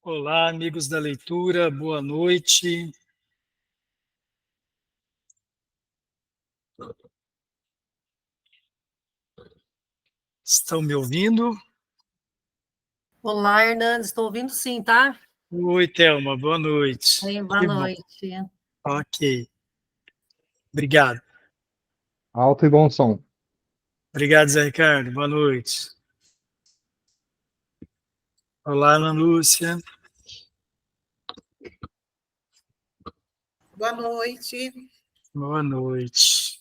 Olá, amigos da leitura, boa noite. Estão me ouvindo? Olá, Hernandes, estou ouvindo sim, tá? Oi, Thelma, boa noite. Oi, boa Que bom. noite. Ok. Obrigado. Alto e bom som. Obrigado, Zé Ricardo. Boa noite. Olá, Ana Lúcia. Boa noite. Boa noite.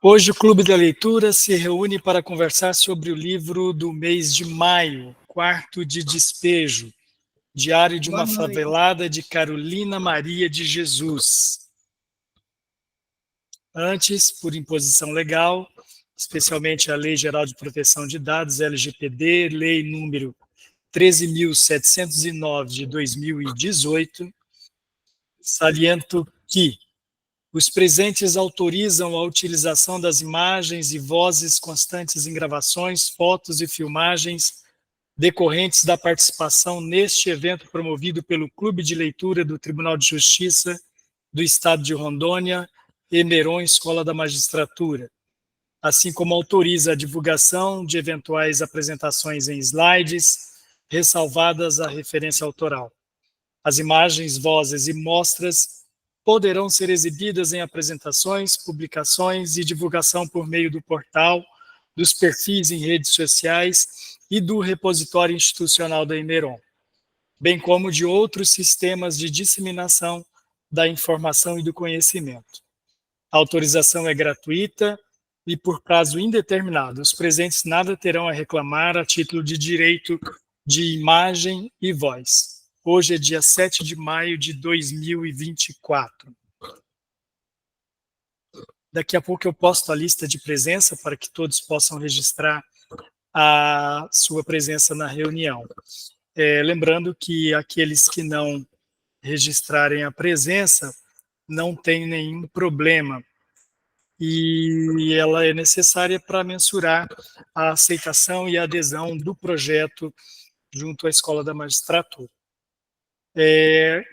Hoje o Clube da Leitura se reúne para conversar sobre o livro do mês de maio, Quarto de Despejo, Diário de uma Favelada, de Carolina Maria de Jesus. Antes, por imposição legal, especialmente a Lei Geral de Proteção de Dados, LGPD, Lei número 13.709 de 2018, saliento que os presentes autorizam a utilização das imagens e vozes constantes em gravações, fotos e filmagens decorrentes da participação neste evento promovido pelo Clube de Leitura do Tribunal de Justiça do Estado de Rondônia, Emeron Escola da Magistratura, assim como autoriza a divulgação de eventuais apresentações em slides, ressalvadas a referência autoral. As imagens, vozes e mostras poderão ser exibidas em apresentações, publicações e divulgação por meio do portal, dos perfis em redes sociais e do repositório institucional da Emeron, bem como de outros sistemas de disseminação da informação e do conhecimento. A autorização é gratuita e por prazo indeterminado. Os presentes nada terão a reclamar a título de direito de imagem e voz. Hoje é dia 7 de maio de 2024. Daqui a pouco eu posto a lista de presença para que todos possam registrar a sua presença na reunião. Lembrando que aqueles que não registrarem a presença não tem nenhum problema, e ela é necessária para mensurar a aceitação e a adesão do projeto junto à Escola da Magistratura.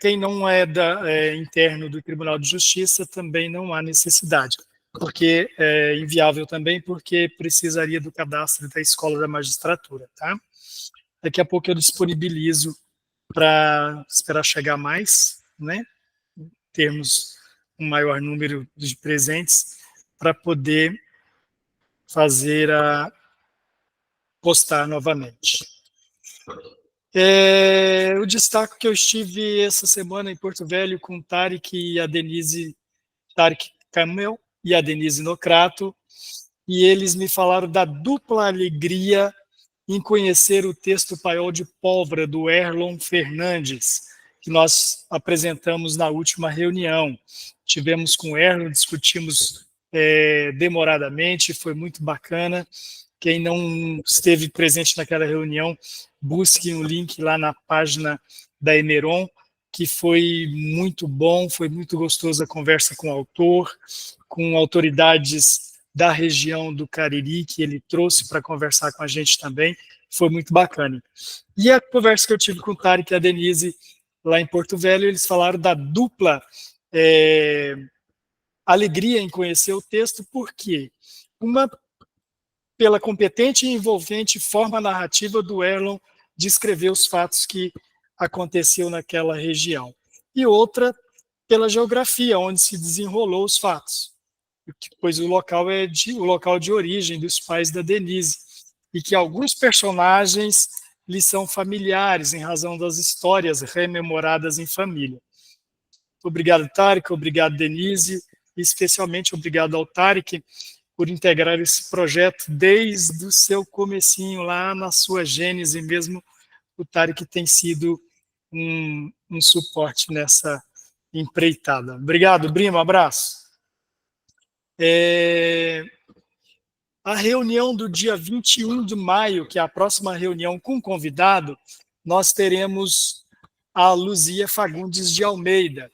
Quem não é interno do Tribunal de Justiça também não há necessidade, porque é inviável também, porque precisaria do cadastro da Escola da Magistratura, tá? Daqui a pouco eu disponibilizo para esperar chegar mais, né? Termos um maior número de presentes para poder fazer postar novamente. O destaque que eu estive essa semana em Porto Velho com o Tarek Kamel e a Denise Nocrato, e eles me falaram da dupla alegria em conhecer o texto Paiol de Pólvora, do Erlon Fernandes, que nós apresentamos na última reunião. Tivemos com o Erlon, discutimos demoradamente, foi muito bacana. Quem não esteve presente naquela reunião, busquem o link lá na página da Emeron, que foi muito bom, foi muito gostoso a conversa com o autor, com autoridades da região do Cariri, que ele trouxe para conversar com a gente também, foi muito bacana. E a conversa que eu tive com o Tarek e a Denise lá em Porto Velho, eles falaram da dupla alegria em conhecer o texto, porque uma pela competente e envolvente forma narrativa do Erlon de escrever os fatos que aconteciam naquela região, e outra pela geografia, onde se desenrolou os fatos, pois o local é o local de origem dos pais da Denise, e que alguns personagens lhe são familiares em razão das histórias rememoradas em família. Obrigado, Tarek, obrigado, Denise, e especialmente obrigado ao Tarek por integrar esse projeto desde o seu comecinho lá na sua gênese mesmo. O Tarek tem sido um suporte nessa empreitada. Obrigado, Brima, abraço. A reunião do dia 21 de maio, que é a próxima reunião com convidado, nós teremos a Luzia Fagundes de Almeida.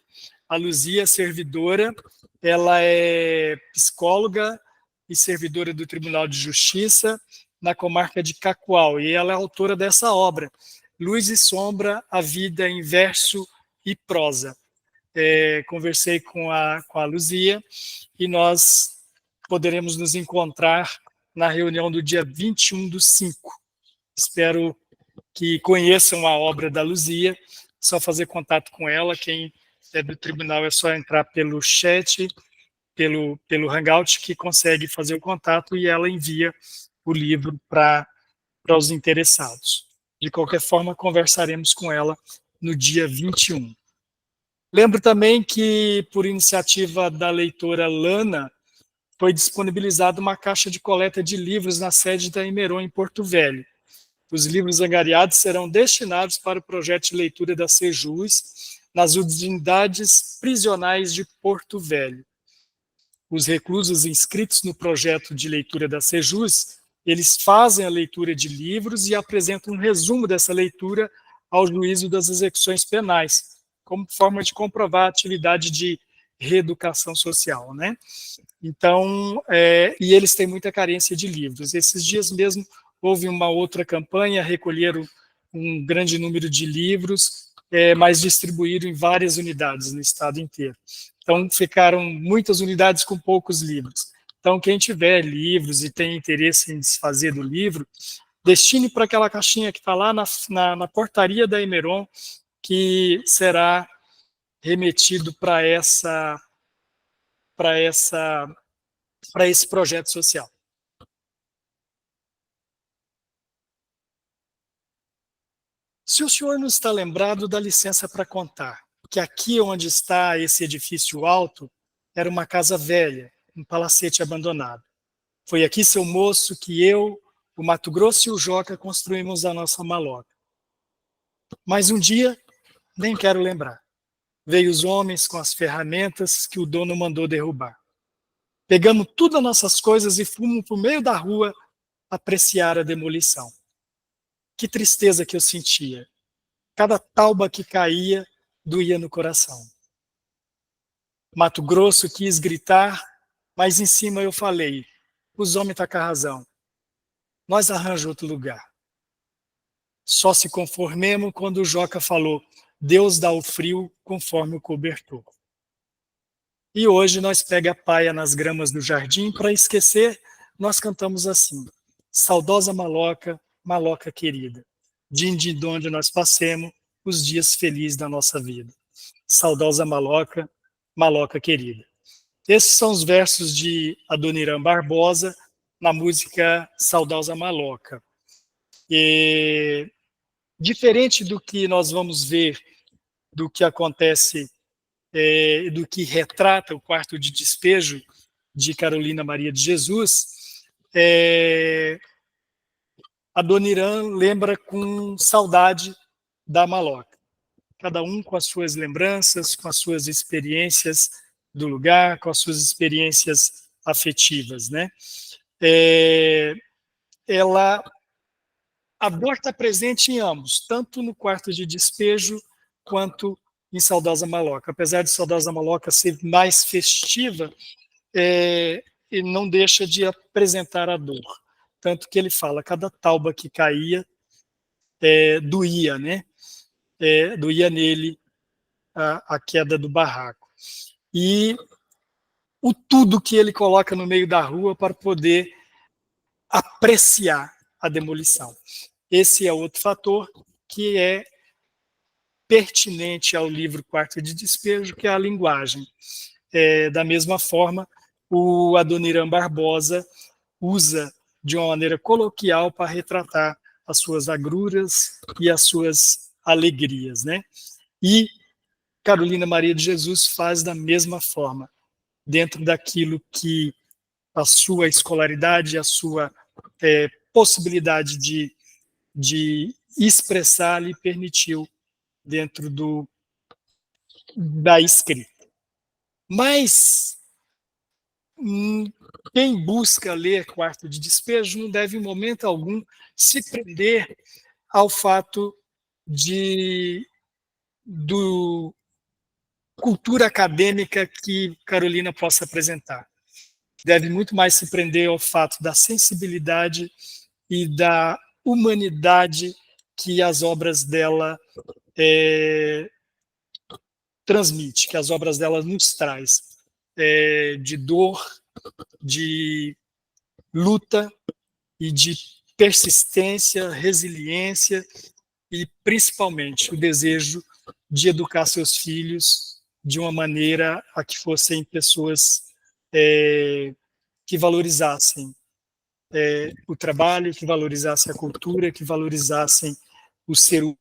A Luzia, servidora, ela é psicóloga e servidora do Tribunal de Justiça na comarca de Cacoal, e ela é autora dessa obra, Luz e Sombra, a Vida em Verso e Prosa. Conversei com a Luzia e nós poderemos nos encontrar na reunião do dia 21/5. Espero que conheçam a obra da Luzia, só fazer contato com ela. Quem é do tribunal é só entrar pelo chat, pelo Hangout, que consegue fazer o contato e ela envia o livro para os interessados. De qualquer forma, conversaremos com ela no dia 21. Lembro também que, por iniciativa da leitora Lana, foi disponibilizada uma caixa de coleta de livros na sede da Imeron, em Porto Velho. Os livros angariados serão destinados para o projeto de leitura da Sejus nas unidades prisionais de Porto Velho. Os reclusos inscritos no projeto de leitura da Sejus, eles fazem a leitura de livros e apresentam um resumo dessa leitura ao juízo das execuções penais, como forma de comprovar a atividade de reeducação social, né? Então, e eles têm muita carência de livros. Esses dias mesmo houve uma outra campanha, recolheram um grande número de livros, mas distribuíram em várias unidades no estado inteiro. Então, ficaram muitas unidades com poucos livros. Então, quem tiver livros e tem interesse em desfazer do livro, destine para aquela caixinha que está lá na portaria da Imeron, que será remetido para esse projeto social. Se o senhor não está lembrado, dá licença para contar que aqui onde está esse edifício alto era uma casa velha, um palacete abandonado. Foi aqui, seu moço, que eu, o Mato Grosso e o Joca construímos a nossa maloca. Mas um dia, nem quero lembrar, veio os homens com as ferramentas que o dono mandou derrubar. Pegamos todas as nossas coisas e fomos para o meio da rua apreciar a demolição. Que tristeza que eu sentia. Cada tauba que caía doía no coração. Mato Grosso quis gritar, mas em cima eu falei, os homens estão com a razão. Nós arranjamos outro lugar. Só se conformemos quando o Joca falou, Deus dá o frio conforme o cobertor. E hoje nós pega a paia nas gramas do jardim, para esquecer, nós cantamos assim, saudosa maloca, maloca querida, de onde nós passemos os dias felizes da nossa vida. Saudosa maloca, maloca querida. Esses são os versos de Adoniran Barbosa na música Saudosa Maloca. E, diferente do que nós vamos ver, do que acontece, do que retrata o quarto de despejo de Carolina Maria de Jesus, Adoniran lembra com saudade da maloca. Cada um com as suas lembranças, com as suas experiências do lugar, com as suas experiências afetivas, né? A dor está presente em ambos, tanto no quarto de despejo quanto em Saudosa Maloca. Apesar de Saudosa Maloca ser mais festiva, ele não deixa de apresentar a dor. Tanto que ele fala, cada tauba que caía doía, né? Doía nele a queda do barraco. E o tudo que ele coloca no meio da rua para poder apreciar a demolição. Esse é outro fator que é pertinente ao livro Quarto de Despejo, que é a linguagem. Da mesma forma, o Adoniran Barbosa usa de uma maneira coloquial para retratar as suas agruras e as suas alegrias, né? E Carolina Maria de Jesus faz da mesma forma, dentro daquilo que a sua escolaridade, a sua possibilidade de expressar lhe permitiu dentro da escrita. Mas quem busca ler Quarto de Despejo não deve, em momento algum, se prender ao fato de do cultura acadêmica que Carolina possa apresentar. Deve muito mais se prender ao fato da sensibilidade e da humanidade que as obras dela transmite, que as obras dela nos traz, de dor, de luta e de persistência, resiliência e, principalmente, o desejo de educar seus filhos de uma maneira a que fossem pessoas que valorizassem o trabalho, que valorizassem a cultura, que valorizassem o ser humano.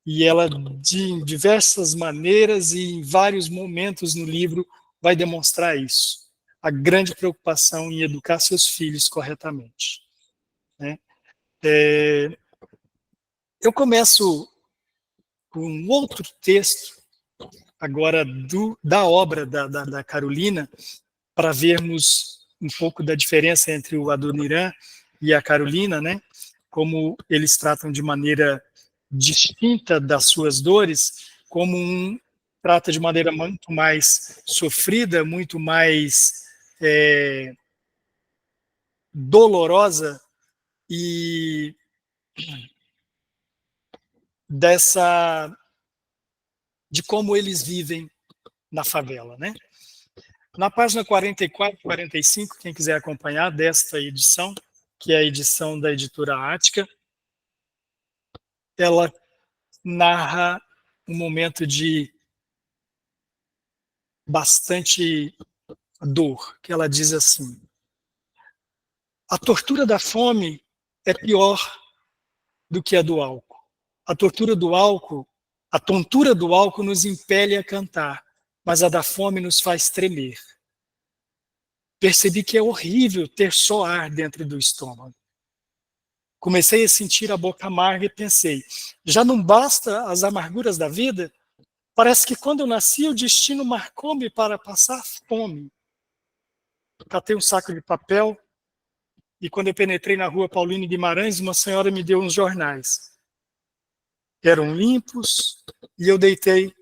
E ela, de diversas maneiras e em vários momentos no livro, vai demonstrar isso. A grande preocupação em educar seus filhos corretamente. Né? Eu começo com um outro texto, agora da obra da Carolina, para vermos um pouco da diferença entre o Adoniran e a Carolina, né? Como eles tratam de maneira distinta das suas dores, como um trata de maneira muito mais sofrida, muito mais dolorosa e de como eles vivem na favela, né? Na página 44, 45, quem quiser acompanhar desta edição, que é a edição da editora Ática, ela narra um momento de bastante dor, que ela diz assim: a tortura da fome é pior do que a do álcool. A tontura do álcool nos impele a cantar, mas a da fome nos faz tremer. Percebi que é horrível ter só ar dentro do estômago. Comecei a sentir a boca amarga e pensei, já não basta as amarguras da vida? Parece que quando eu nasci o destino marcou-me para passar fome. Catei um saco de papel e quando eu penetrei na rua Paulino Guimarães, uma senhora me deu uns jornais. Eram limpos e eu deixei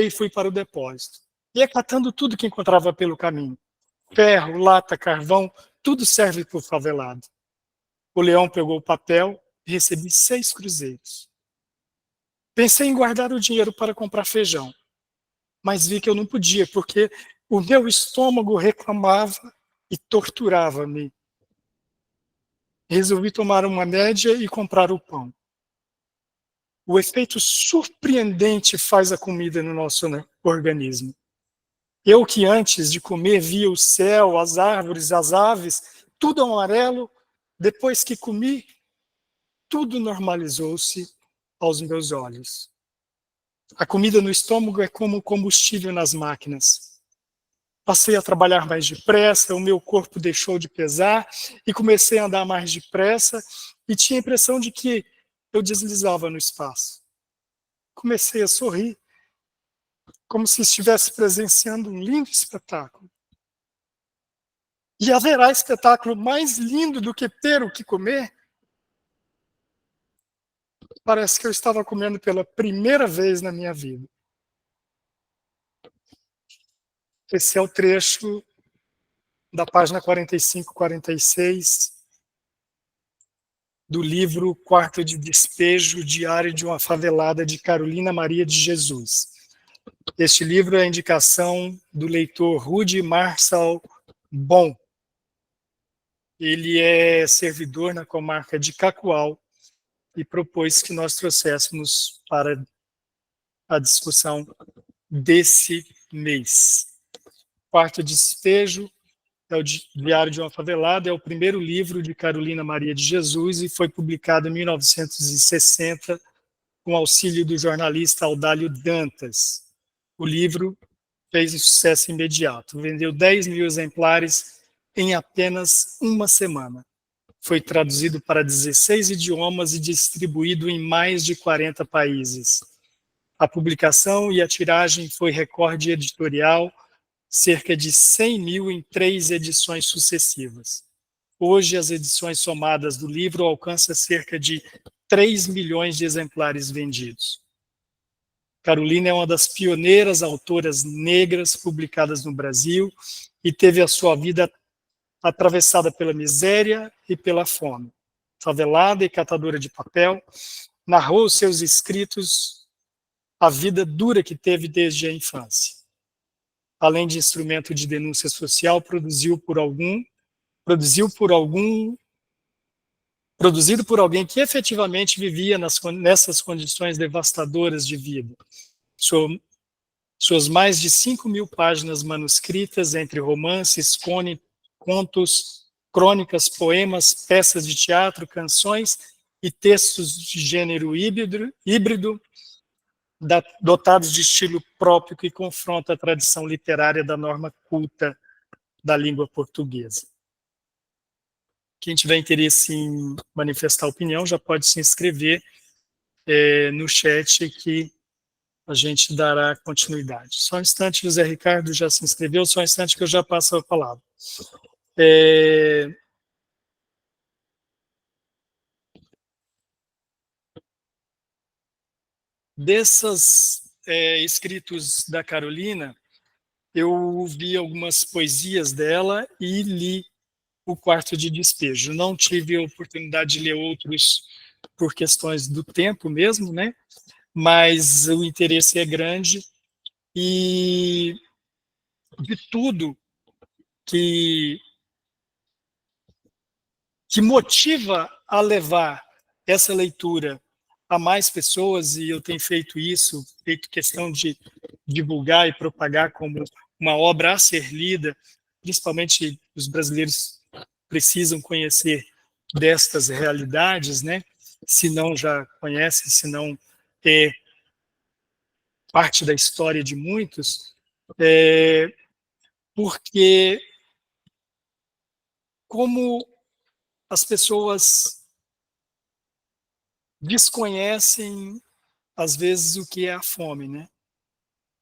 e fui para o depósito. Ia catando tudo que encontrava pelo caminho. Ferro, lata, carvão, tudo serve para o favelado. O leão pegou o papel e recebi 6 cruzeiros. Pensei em guardar o dinheiro para comprar feijão, mas vi que eu não podia, porque o meu estômago reclamava e torturava-me. Resolvi tomar uma média e comprar o pão. O efeito surpreendente faz a comida no nosso organismo. Eu que antes de comer via o céu, as árvores, as aves, tudo amarelo, depois que comi, tudo normalizou-se aos meus olhos. A comida no estômago é como combustível nas máquinas. Passei a trabalhar mais depressa, o meu corpo deixou de pesar e comecei a andar mais depressa e tinha a impressão de que eu deslizava no espaço. Comecei a sorrir, como se estivesse presenciando um lindo espetáculo. E haverá espetáculo mais lindo do que ter o que comer? Parece que eu estava comendo pela primeira vez na minha vida. Esse é o trecho da página 45, 46 do livro Quarto de Despejo, Diário de uma Favelada, de Carolina Maria de Jesus. Este livro é a indicação do leitor Rudy Marçal Bon. Ele é servidor na comarca de Cacoal e propôs que nós trouxéssemos para a discussão desse mês. Quarto Despejo é o Diário de uma Favelada, é o primeiro livro de Carolina Maria de Jesus e foi publicado em 1960 com auxílio do jornalista Audálio Dantas. O livro fez um sucesso imediato, vendeu 10 mil exemplares em apenas uma semana. Foi traduzido para 16 idiomas e distribuído em mais de 40 países. A publicação e a tiragem foi recorde editorial, cerca de 100 mil em 3 edições sucessivas. Hoje, as edições somadas do livro alcançam cerca de 3 milhões de exemplares vendidos. Carolina é uma das pioneiras autoras negras publicadas no Brasil e teve a sua vida atravessada pela miséria e pela fome. Favelada e catadora de papel, narrou seus escritos a vida dura que teve desde a infância. Além de instrumento de denúncia social, produzido por alguém que efetivamente vivia nessas condições devastadoras de vida. Suas mais de 5.000 páginas manuscritas, entre romances, contos, crônicas, poemas, peças de teatro, canções e textos de gênero híbrido, dotados de estilo próprio que confronta a tradição literária da norma culta da língua portuguesa. Quem tiver interesse em manifestar opinião já pode se inscrever no chat que a gente dará continuidade. Só um instante, José Ricardo já se inscreveu, só um instante que eu já passo a palavra. Desses escritos da Carolina, eu vi algumas poesias dela e li O Quarto de Despejo. Não tive a oportunidade de ler outros por questões do tempo mesmo, né? Mas o interesse é grande e de tudo que motiva a levar essa leitura a mais pessoas, e eu tenho feito isso, feito questão de divulgar e propagar como uma obra a ser lida, principalmente os brasileiros precisam conhecer destas realidades, né? Se não já conhecem, se não é parte da história de muitos, porque como as pessoas desconhecem, às vezes, o que é a fome, né?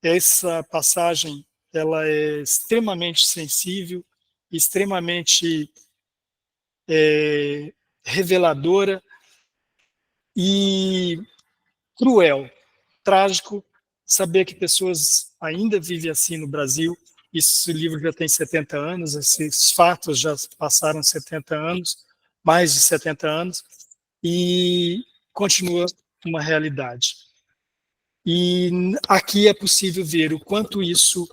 Essa passagem, ela é extremamente sensível, extremamente reveladora e cruel, trágico, saber que pessoas ainda vivem assim no Brasil. Esse livro já tem 70 anos, esses fatos já passaram 70 anos, mais de 70 anos, e continua uma realidade. E aqui é possível ver o quanto isso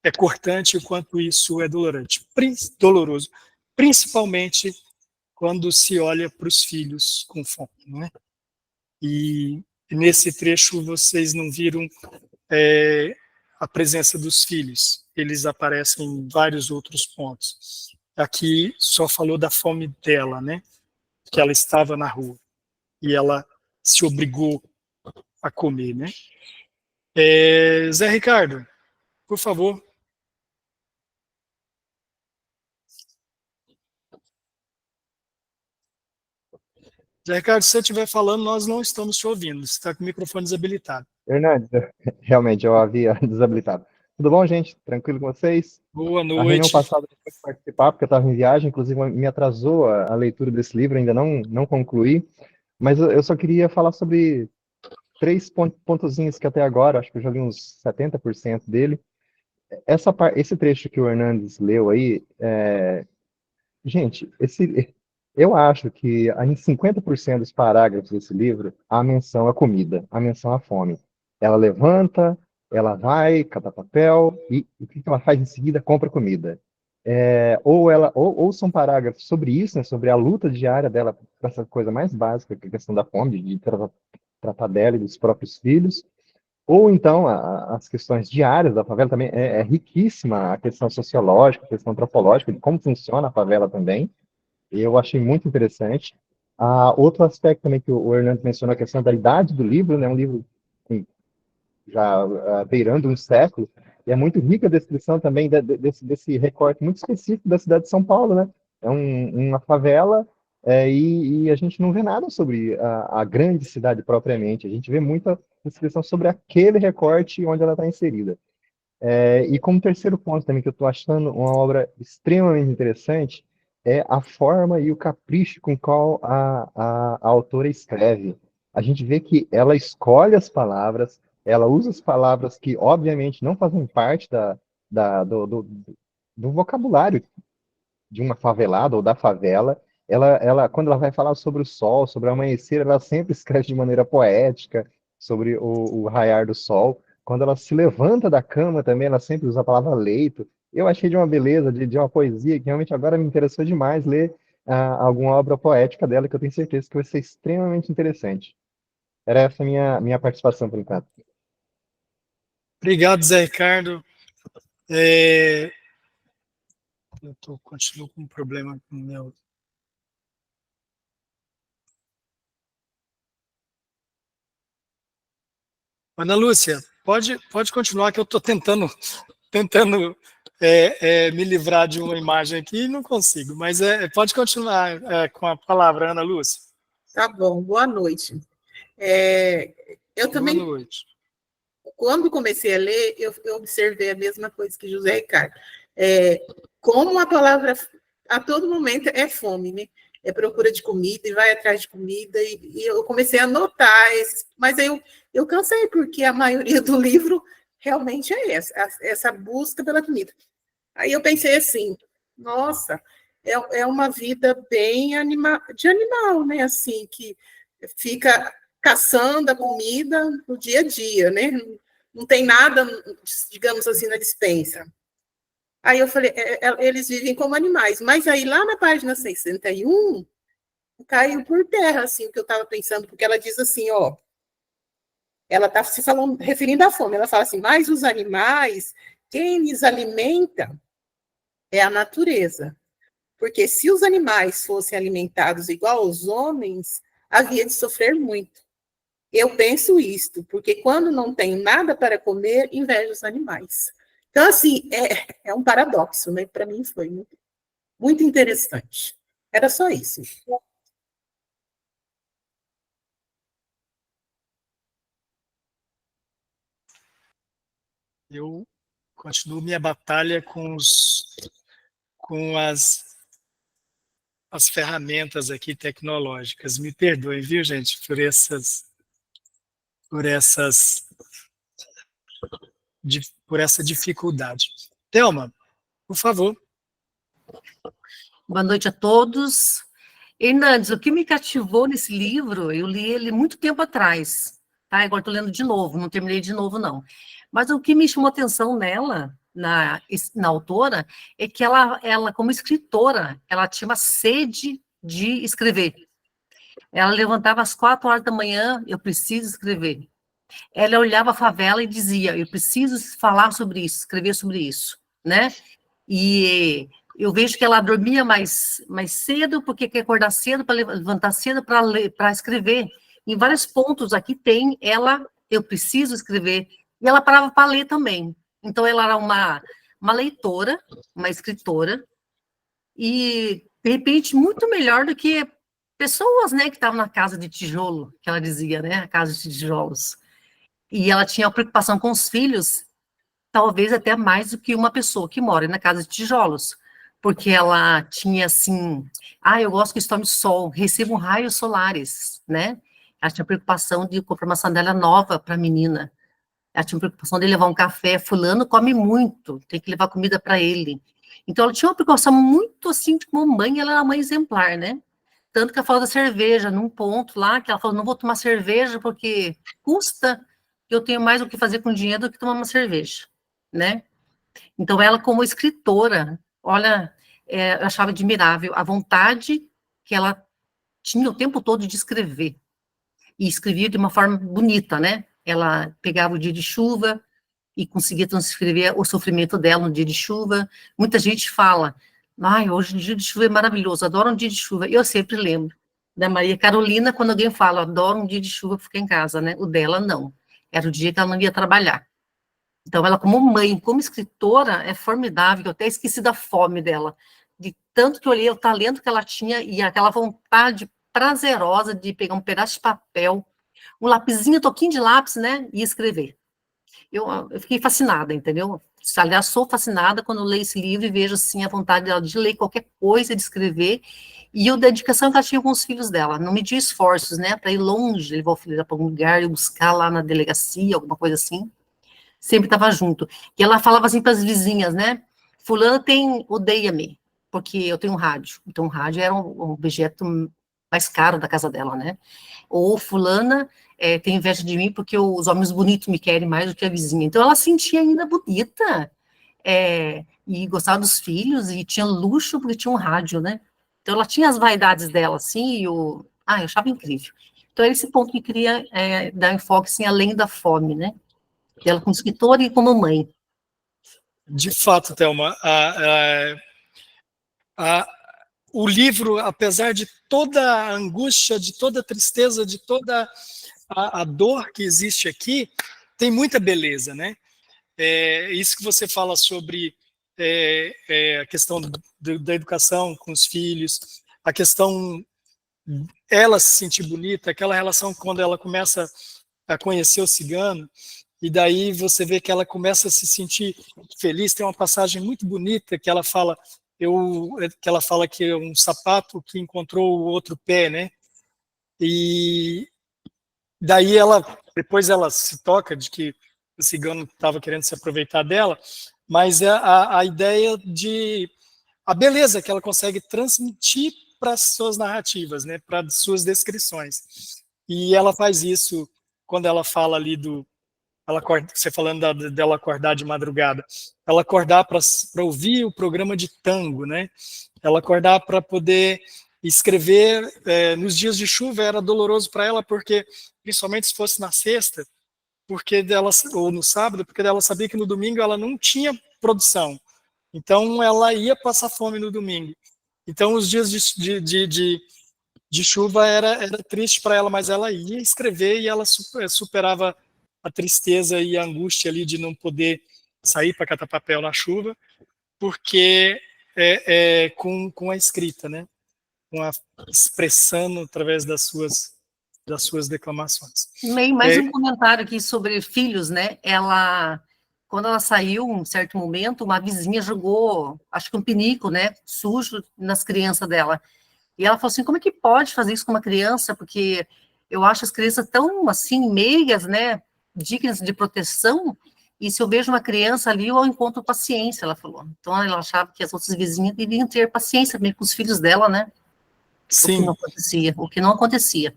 é cortante, o quanto isso é doloroso, principalmente quando se olha para os filhos com fome, não é? E nesse trecho vocês não viram a presença dos filhos, eles aparecem em vários outros pontos. Aqui só falou da fome dela, né? Que ela estava na rua e ela se obrigou a comer, né? Zé Ricardo, por favor. Zé Ricardo, se você estiver falando, nós não estamos te ouvindo. Você está com o microfone desabilitado. Hernandes, realmente eu havia desabilitado. Tudo bom, gente? Tranquilo com vocês? Boa A reunião noite. passada eu pude participar porque eu estava em viagem, inclusive me atrasou a leitura desse livro, ainda não concluí, mas eu só queria falar sobre 3 pontozinhos que até agora, acho que eu já li uns 70% dele. Esse trecho que o Hernandes leu aí, gente, eu acho que em 50% dos parágrafos desse livro, há menção à comida, há menção à fome. Ela levanta, ela vai catar papel, e o que ela faz em seguida? Compra comida. Ou são parágrafos sobre isso, né, sobre a luta diária dela com essa coisa mais básica, que é a questão da fome, de tratar dela e dos próprios filhos, ou então as questões diárias da favela também é riquíssima, a questão sociológica, a questão antropológica, de como funciona a favela também. Eu achei muito interessante. Outro aspecto também que o Hernando mencionou, a questão da idade do livro, né? Um livro já beirando um século, e é muito rica a descrição também desse recorte muito específico da cidade de São Paulo, né? É uma favela, e a gente não vê nada sobre a grande cidade propriamente, a gente vê muita descrição sobre aquele recorte onde ela está inserida. E como terceiro ponto também que eu estou achando uma obra extremamente interessante é a forma e o capricho com qual a autora escreve. A gente vê que ela escolhe as palavras, ela usa as palavras que, obviamente, não fazem parte do vocabulário de uma favelada ou da favela. Quando ela vai falar sobre o sol, sobre o amanhecer, ela sempre escreve de maneira poética sobre o raiar do sol. Quando ela se levanta da cama também, ela sempre usa a palavra leito. Eu achei de uma beleza, de uma poesia, que realmente agora me interessou demais ler alguma obra poética dela, que eu tenho certeza que vai ser extremamente interessante. Era essa a minha participação por enquanto. Obrigado, Zé Ricardo. Continuo com um problema com o meu... Ana Lúcia, pode continuar, que eu estou tentando me livrar de uma imagem aqui e não consigo, mas pode continuar com a palavra, Ana Lúcia. Tá bom, boa noite. Eu também, boa noite. Quando comecei a ler, eu observei a mesma coisa que José Ricardo. Como a palavra, a todo momento, é fome, né? É procura de comida e vai atrás de comida, e eu comecei a notar esses, mas eu cansei, porque a maioria do livro realmente é essa busca pela comida. Aí eu pensei assim, nossa, é uma vida bem de animal, né? Assim, que fica caçando a comida no dia a dia, né? Não tem nada, digamos assim, na despensa. Aí eu falei, eles vivem como animais. Mas aí lá na página 61, caiu por terra, assim, o que eu estava pensando, porque ela diz assim, ó, ela está se falando, referindo à fome, ela fala assim, mas os animais, quem lhes alimenta é a natureza. Porque se os animais fossem alimentados igual aos homens, havia de sofrer muito. Eu penso isto, porque quando não tem nada para comer, inveja os animais. Então, assim, é um paradoxo, né? Para mim foi muito, muito interessante. Era só isso. Eu continuo minha batalha com as ferramentas aqui tecnológicas. Me perdoem, viu, gente, por essa dificuldade. Thelma, por favor. Boa noite a todos. Hernandes, o que me cativou nesse livro, eu li ele muito tempo atrás, tá? Agora estou lendo de novo, não terminei de novo, não. Mas o que me chamou atenção nela, na autora, é que ela, como escritora, ela tinha uma sede de escrever. Ela levantava às 4 horas da manhã, eu preciso escrever. Ela olhava a favela e dizia, eu preciso falar sobre isso, escrever sobre isso, né? E eu vejo que ela dormia mais cedo, porque quer acordar cedo, para levantar cedo, para escrever. Em vários pontos aqui tem ela, eu preciso escrever, e ela parava para ler também. Então, ela era uma leitora, uma escritora, e, de repente, muito melhor do que pessoas, né, que estavam na casa de tijolo, que ela dizia, né, a casa de tijolos. E ela tinha preocupação com os filhos, talvez até mais do que uma pessoa que mora na casa de tijolos, porque ela tinha assim, eu gosto que tome sol, recebam raios solares, né? Ela tinha preocupação de comprar uma sandália nova para a menina, ela tinha preocupação de levar um café, fulano come muito, tem que levar comida para ele. Então ela tinha uma preocupação muito assim, de como mãe, ela era uma mãe exemplar, né? Tanto que ela falou da cerveja, num ponto lá, que ela falou, não vou tomar cerveja porque custa, eu tenho mais o que fazer com dinheiro do que tomar uma cerveja, né? Então, ela como escritora, olha, eu achava admirável a vontade que ela tinha o tempo todo de escrever, e escrevia de uma forma bonita, né? Ela pegava o dia de chuva e conseguia transcrever o sofrimento dela no dia de chuva. Muita gente fala, hoje o dia de chuva é maravilhoso, adoro um dia de chuva. Eu sempre lembro da Maria Carolina, quando alguém fala, adoro um dia de chuva para ficar em casa, né? O dela, não. Era o dia que ela não ia trabalhar. Então, ela como mãe, como escritora, é formidável. Eu até esqueci da fome dela. De tanto que eu olhei o talento que ela tinha e aquela vontade prazerosa de pegar um pedaço de papel, um lapisinho, um toquinho de lápis, né? E escrever. eu fiquei fascinada, entendeu? Aliás, sou fascinada quando leio esse livro e vejo, assim, a vontade dela de ler qualquer coisa, de escrever, e a dedicação que ela tinha com os filhos dela. Não media esforços, né, para ir longe, levar o filho dela para algum lugar e buscar lá na delegacia, alguma coisa assim. Sempre estava junto. E ela falava assim para as vizinhas, né, fulana odeia-me, porque eu tenho um rádio. Então, o rádio era um objeto mais caro da casa dela, né? Ou fulana tem inveja de mim porque os homens bonitos me querem mais do que a vizinha. Então, ela se sentia ainda bonita, e gostava dos filhos, e tinha luxo porque tinha um rádio, né? Então, ela tinha as vaidades dela, assim, eu achava incrível. Então, era esse ponto que queria dar enfoque, assim, além da fome, né? Ela como escritora e como mãe. De fato, Thelma, o livro, apesar de toda a angústia, de toda a tristeza, de toda a dor que existe aqui, tem muita beleza, né? Isso que você fala sobre a questão da educação com os filhos, a questão ela se sentir bonita, aquela relação quando ela começa a conhecer o cigano, e daí você vê que ela começa a se sentir feliz. Tem uma passagem muito bonita que ela fala que é um sapato que encontrou o outro pé, né? E daí depois ela se toca de que o cigano estava querendo se aproveitar dela, mas a ideia de a beleza que ela consegue transmitir para as suas narrativas, né? Para as suas descrições. E ela faz isso quando ela fala ali você falando dela acordar de madrugada, ela acordar para ouvir o programa de tango, né? Ela acordar para poder escrever. Nos dias de chuva era doloroso para ela, porque, principalmente se fosse na sexta, ou no sábado, porque ela sabia que no domingo ela não tinha produção. Então, ela ia passar fome no domingo. Então, os dias de chuva era triste para ela, mas ela ia escrever e ela superava a tristeza e a angústia ali de não poder sair para catar papel na chuva, porque com a escrita, né? Expressando através das suas declamações. Mais um comentário aqui sobre filhos, né? Quando ela saiu, um certo momento, uma vizinha jogou, acho que um pinico, né? Sujo nas crianças dela. E ela falou assim, como é que pode fazer isso com uma criança? Porque eu acho as crianças tão, assim, meigas, né? Dignas de proteção, e se eu vejo uma criança ali, eu encontro paciência, ela falou. Então, ela achava que as outras vizinhas deviam ter paciência mesmo com os filhos dela, né? Sim. O que não acontecia.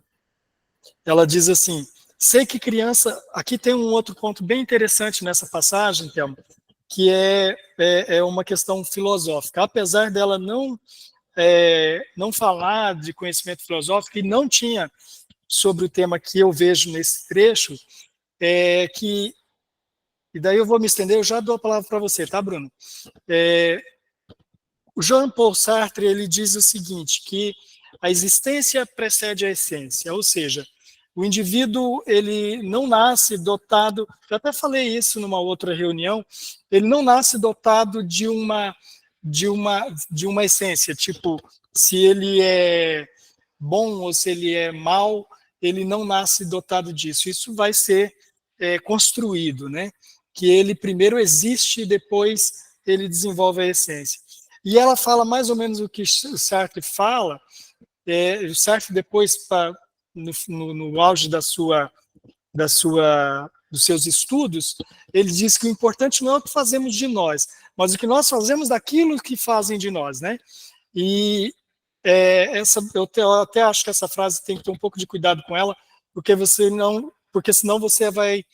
Ela diz assim, sei que criança... Aqui tem um outro ponto bem interessante nessa passagem, Thelma, que é uma questão filosófica. Apesar dela não falar de conhecimento filosófico, e não tinha sobre o tema que eu vejo nesse trecho, e daí eu vou me estender, eu já dou a palavra para você, tá, Bruno? O Jean-Paul Sartre, ele diz o seguinte, que a existência precede a essência, ou seja, o indivíduo, ele não nasce dotado, já até falei isso numa outra reunião, ele não nasce dotado de uma essência, tipo, se ele é bom ou se ele é mau, ele não nasce dotado disso. Isso vai ser construído, né? Que ele primeiro existe e depois ele desenvolve a essência. E ela fala mais ou menos o que o Sartre fala. O Sartre depois, no auge dos seus estudos, ele diz que o importante não é o que fazemos de nós, mas o que nós fazemos daquilo que fazem de nós, né? E eu até acho que essa frase tem que ter um pouco de cuidado com ela, porque senão você vai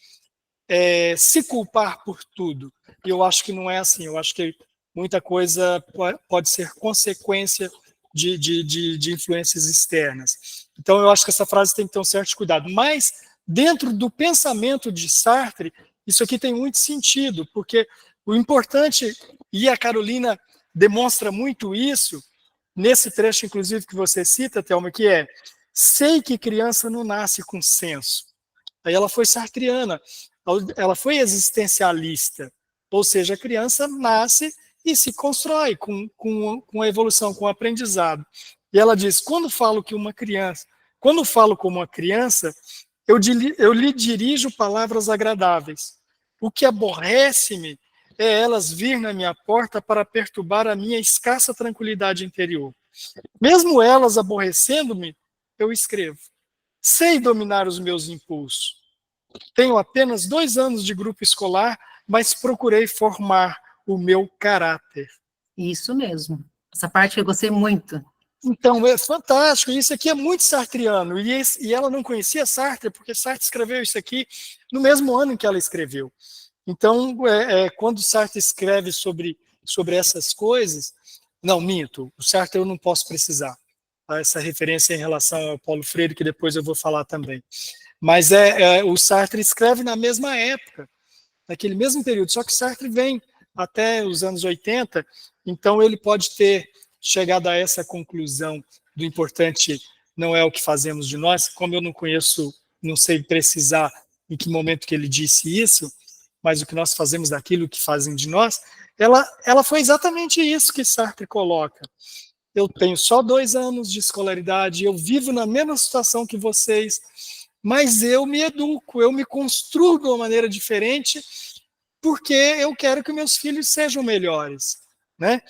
se culpar por tudo. E eu acho que não é assim. Eu acho que muita coisa pode ser consequência de influências externas. Então, eu acho que essa frase tem que ter um certo cuidado. Mas, dentro do pensamento de Sartre, isso aqui tem muito sentido, porque o importante, e a Carolina demonstra muito isso, nesse trecho, inclusive, que você cita, Thelma, que sei que criança não nasce com senso. Aí ela foi sartriana, ela foi existencialista, ou seja, a criança nasce e se constrói com a evolução, com o aprendizado. E ela diz, quando falo com uma criança, eu lhe dirijo palavras agradáveis. O que aborrece-me é elas vir na minha porta para perturbar a minha escassa tranquilidade interior. Mesmo elas aborrecendo-me, eu escrevo. Sei dominar os meus impulsos. Tenho apenas 2 anos de grupo escolar, mas procurei formar o meu caráter. Isso mesmo. Essa parte que eu gostei muito. Então, é fantástico. Isso aqui é muito sartreano. E ela não conhecia Sartre, porque Sartre escreveu isso aqui no mesmo ano em que ela escreveu. Então, quando Sartre escreve sobre essas coisas... Não, minto. O Sartre eu não posso precisar. Essa referência em relação ao Paulo Freire, que depois eu vou falar também. Mas o Sartre escreve na mesma época, naquele mesmo período, só que Sartre vem até os anos 80, então ele pode ter chegado a essa conclusão do importante não é o que fazemos de nós, como eu não conheço, não sei precisar em que momento que ele disse isso, mas o que nós fazemos daquilo que fazem de nós, ela foi exatamente isso que Sartre coloca. Eu tenho só 2 anos de escolaridade, eu vivo na mesma situação que vocês, mas eu me educo, eu me construo de uma maneira diferente, porque eu quero que meus filhos sejam melhores, né?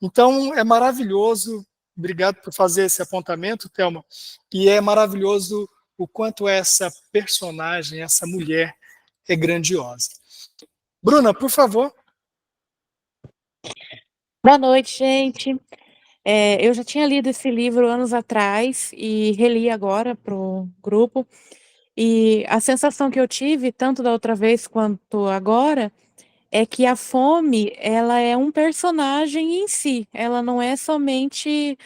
Então, é maravilhoso, obrigado por fazer esse apontamento, Thelma, e é maravilhoso o quanto essa personagem, essa mulher, é grandiosa. Bruna, por favor. Boa noite, gente. Eu já tinha lido esse livro anos atrás e reli agora para o grupo. E a sensação que eu tive, tanto da outra vez quanto agora, é que a fome, ela é um personagem em si. Ela não é somente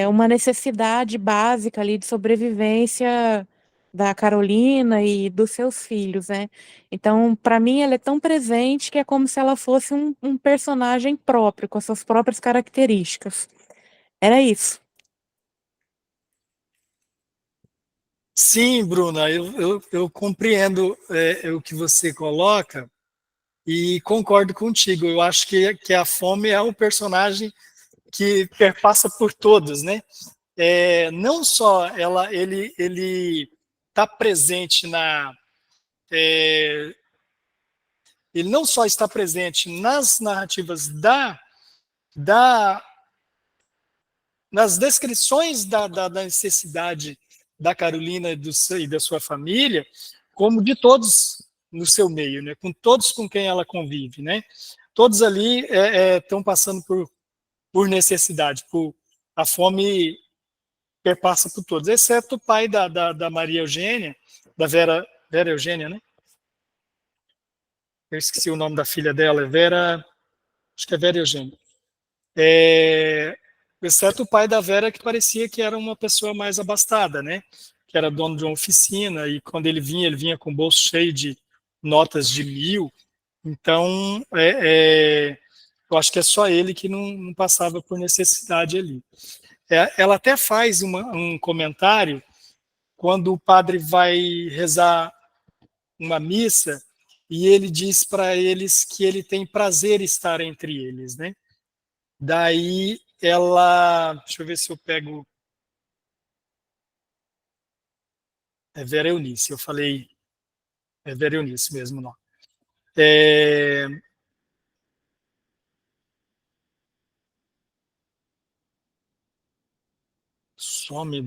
uma necessidade básica ali de sobrevivência da Carolina e dos seus filhos, né? Então, para mim, ela é tão presente que é como se ela fosse um personagem próprio, com as suas próprias características. Era isso. Sim, Bruna, eu compreendo o que você coloca e concordo contigo. Eu acho que a fome é o personagem que perpassa por todos, né? Não só ele está presente ele não só está presente nas narrativas da nas descrições da necessidade da Carolina e da sua família, como de todos no seu meio, né? Com todos com quem ela convive, né? Todos ali estão passando por necessidade, a fome perpassa por todos, exceto o pai da Maria Eugênia, da Vera Eugênia, né? Eu esqueci o nome da filha dela, acho que é Vera Eugênia. Exceto o pai da Vera, que parecia que era uma pessoa mais abastada, né? Que era dono de uma oficina, e quando ele vinha com o bolso cheio de notas de 1.000. Então, eu acho que é só ele que não passava por necessidade ali. Ela até faz um comentário quando o padre vai rezar uma missa e ele diz para eles que ele tem prazer em estar entre eles, né? Daí deixa eu ver se eu pego, Vera Eunice, eu falei, Vera Eunice mesmo, não. Some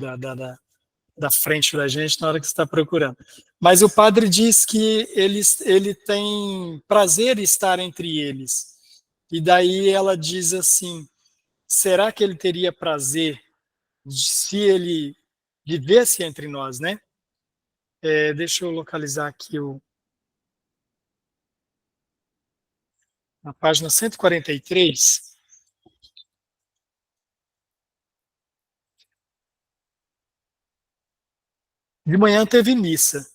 da frente da gente na hora que você está procurando. Mas o padre diz que ele tem prazer em estar entre eles. E daí ela diz assim, será que ele teria prazer se ele vivesse entre nós, né? Deixa eu localizar aqui na página 143. De manhã teve missa.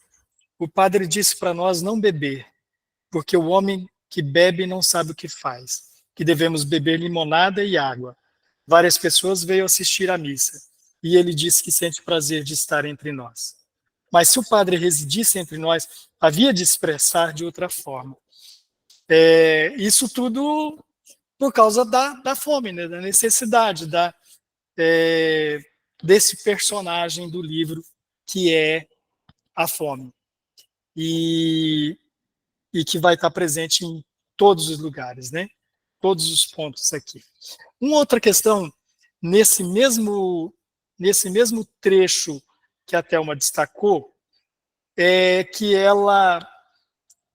O padre disse para nós não beber, porque o homem que bebe não sabe o que faz, que devemos beber limonada e água. Várias pessoas veio assistir à missa, e ele disse que sente prazer de estar entre nós. Mas se o padre residisse entre nós, havia de expressar de outra forma. Isso tudo por causa da fome, né, da necessidade, desse personagem do livro, que é a fome. E e que vai estar presente em todos os lugares, né? Todos os pontos aqui. Uma outra questão, nesse mesmo trecho que a Thelma destacou, é que ela,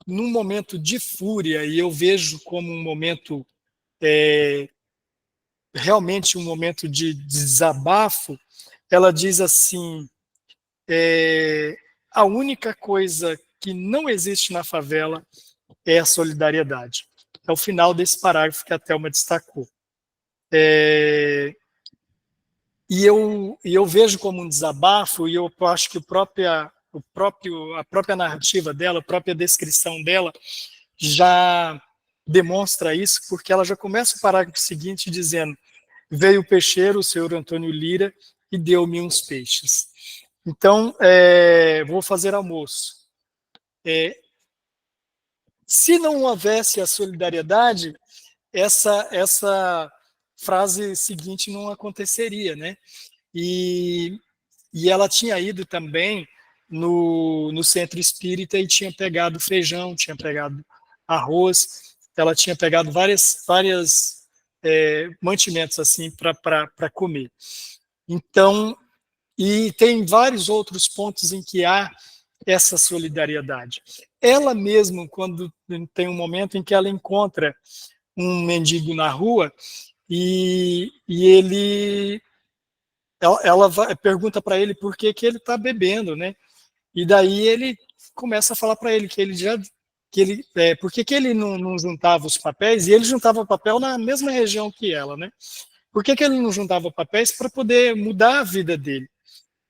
num momento de fúria, e eu vejo como um momento, realmente um momento de desabafo, ela diz assim, a única coisa que não existe na favela é a solidariedade. É o final desse parágrafo que a Thelma destacou. E eu vejo como um desabafo, e eu acho que a própria narrativa dela, a própria descrição dela, já demonstra isso, porque ela já começa o parágrafo seguinte dizendo: veio o peixeiro, o senhor Antônio Lira, e deu-me uns peixes. Então, vou fazer almoço. Se não houvesse a solidariedade, essa frase seguinte não aconteceria, né? E ela tinha ido também no centro espírita e tinha pegado feijão, tinha pegado arroz, ela tinha pegado várias mantimentos assim para comer. Então, e tem vários outros pontos em que há essa solidariedade. Ela mesmo, quando tem um momento em que ela encontra um mendigo na rua e ela pergunta para ele por que ele está bebendo, né? E daí ele começa a falar para ele que ele já por que ele não juntava os papéis, e ele juntava papel na mesma região que ela, né? Por que ele não juntava papéis para poder mudar a vida dele?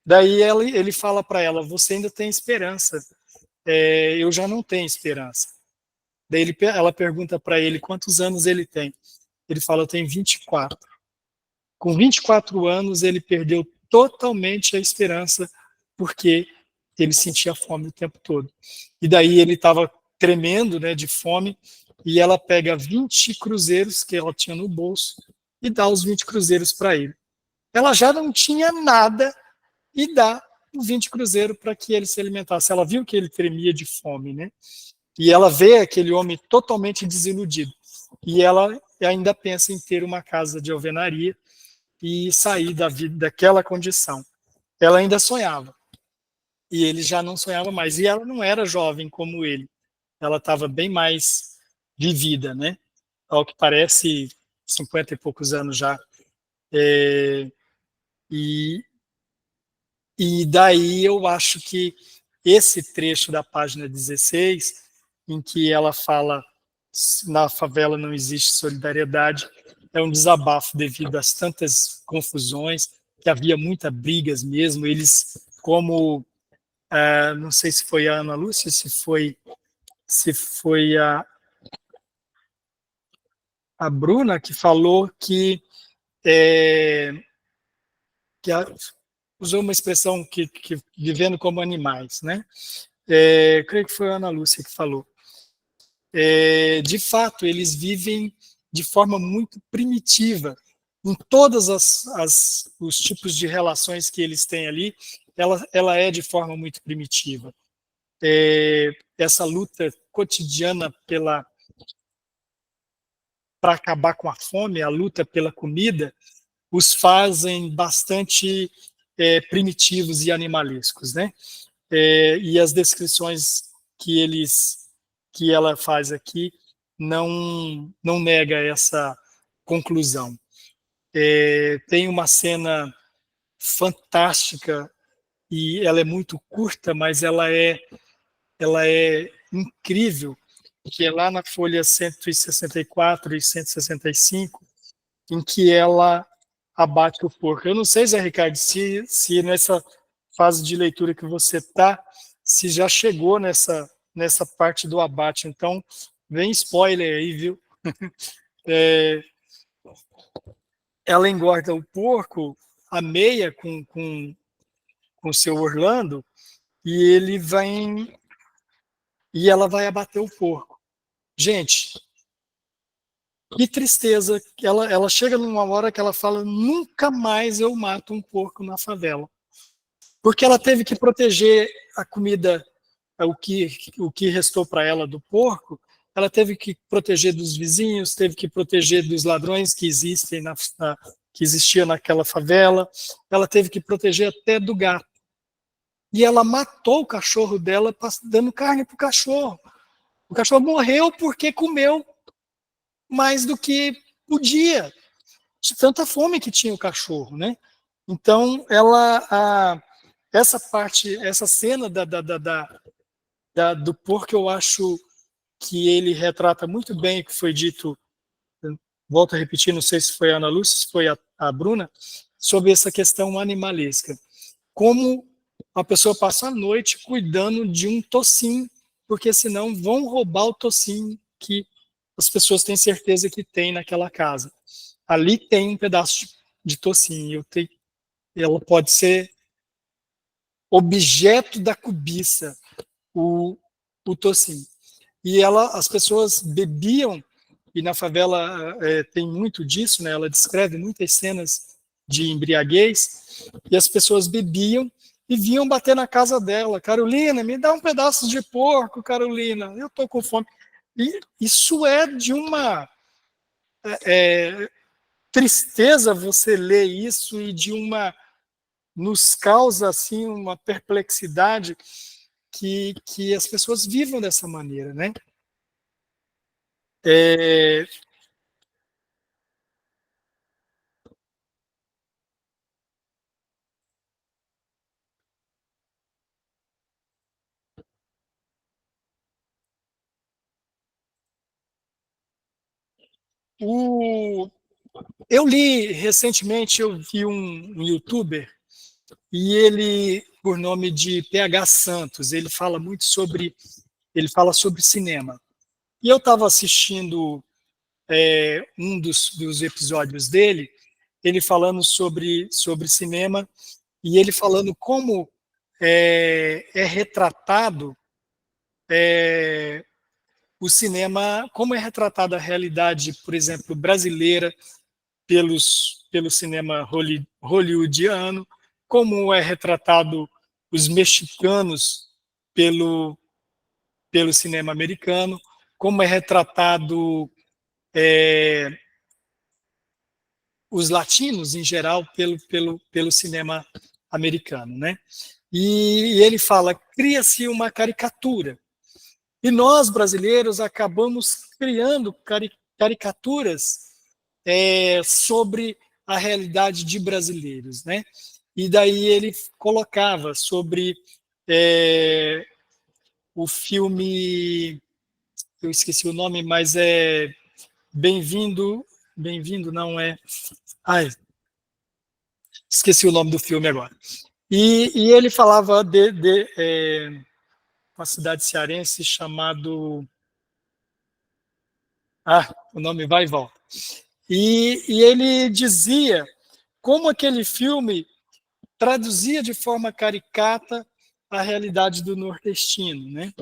Daí ele fala para ela: você ainda tem esperança, eu já não tenho esperança. Daí ela pergunta para ele quantos anos ele tem. Ele fala: eu tenho 24. Com 24 anos, ele perdeu totalmente a esperança, porque ele sentia fome o tempo todo. E daí ele estava tremendo, né, de fome, e ela pega 20 cruzeiros que ela tinha no bolso e dá os 20 cruzeiros para ele. Ela já não tinha nada e dá os 20 cruzeiros para que ele se alimentasse. Ela viu que ele tremia de fome, né? E ela vê aquele homem totalmente desiludido. E ela ainda pensa em ter uma casa de alvenaria e sair da vida daquela condição. Ela ainda sonhava. E ele já não sonhava mais. E ela não era jovem como ele. Ela estava bem mais vivida, né? Ao que parece, 50 e poucos anos já. E daí eu acho que esse trecho da página 16, em que ela fala na favela não existe solidariedade, é um desabafo devido às tantas confusões, que havia muitas brigas mesmo. Eles, como, não sei se foi a Ana Lúcia, se foi a Bruna que falou que usou uma expressão que vivendo como animais, né? Creio que foi a Ana Lúcia que falou. De fato, eles vivem de forma muito primitiva. Em todos os tipos de relações que eles têm ali, ela é de forma muito primitiva. Essa luta cotidiana para acabar com a fome, a luta pela comida, os fazem bastante primitivos e animalescos, né? E as descrições que ela faz aqui não nega essa conclusão. Tem uma cena fantástica e ela é muito curta, mas ela é incrível, que é lá na folha 164 e 165, em que ela abate o porco. Eu não sei, Zé Ricardo, se nessa fase de leitura que você está, se já chegou nessa parte do abate. Então, vem spoiler aí, viu? Ela engorda o porco, a meia com o seu Orlando, e ela vai abater o porco. Gente, que tristeza. Ela chega numa hora que ela fala: nunca mais eu mato um porco na favela. Porque ela teve que proteger a comida o que restou para ela do porco, ela teve que proteger dos vizinhos, teve que proteger dos ladrões que que existiam naquela favela, ela teve que proteger até do gato. E ela matou o cachorro dela, dando carne para o cachorro. O cachorro morreu porque comeu mais do que podia, de tanta fome que tinha o cachorro, né? Então, essa cena do porco, eu acho que ele retrata muito bem o que foi dito, volto a repetir, não sei se foi a Ana Lúcia, se foi a Bruna, sobre essa questão animalesca. Como a pessoa passa a noite cuidando de um tocinho, porque senão vão roubar o tocinho que as pessoas têm certeza que tem naquela casa. Ali tem um pedaço de tocinho, ela pode ser objeto da cobiça, o tocinho. E as pessoas bebiam, e na favela tem muito disso, né? Ela descreve muitas cenas de embriaguez, e as pessoas bebiam e vinham bater na casa dela. Carolina, me dá um pedaço de porco, Carolina, eu estou com fome. E isso é de uma tristeza você ler isso, e nos causa assim uma perplexidade que as pessoas vivam dessa maneira, né? Eu li recentemente, eu vi um youtuber, e ele, por nome de PH Santos, ele fala sobre cinema. E eu estava assistindo um dos episódios dele, ele falando sobre cinema, e ele falando como é retratado o cinema, como é retratada a realidade, por exemplo, brasileira pelo cinema hollywoodiano, como é retratado os mexicanos pelo cinema americano, como é retratado os latinos em geral pelo cinema americano, né? E ele fala, cria-se uma caricatura. E nós, brasileiros, acabamos criando caricaturas sobre a realidade de brasileiros, né? E daí ele colocava sobre o filme, eu esqueci o nome, mas é Bem-vindo não é... Ai, esqueci o nome do filme agora. E ele falava de uma cidade cearense chamado... o nome vai e volta. E ele dizia como aquele filme traduzia de forma caricata a realidade do nordestino, né?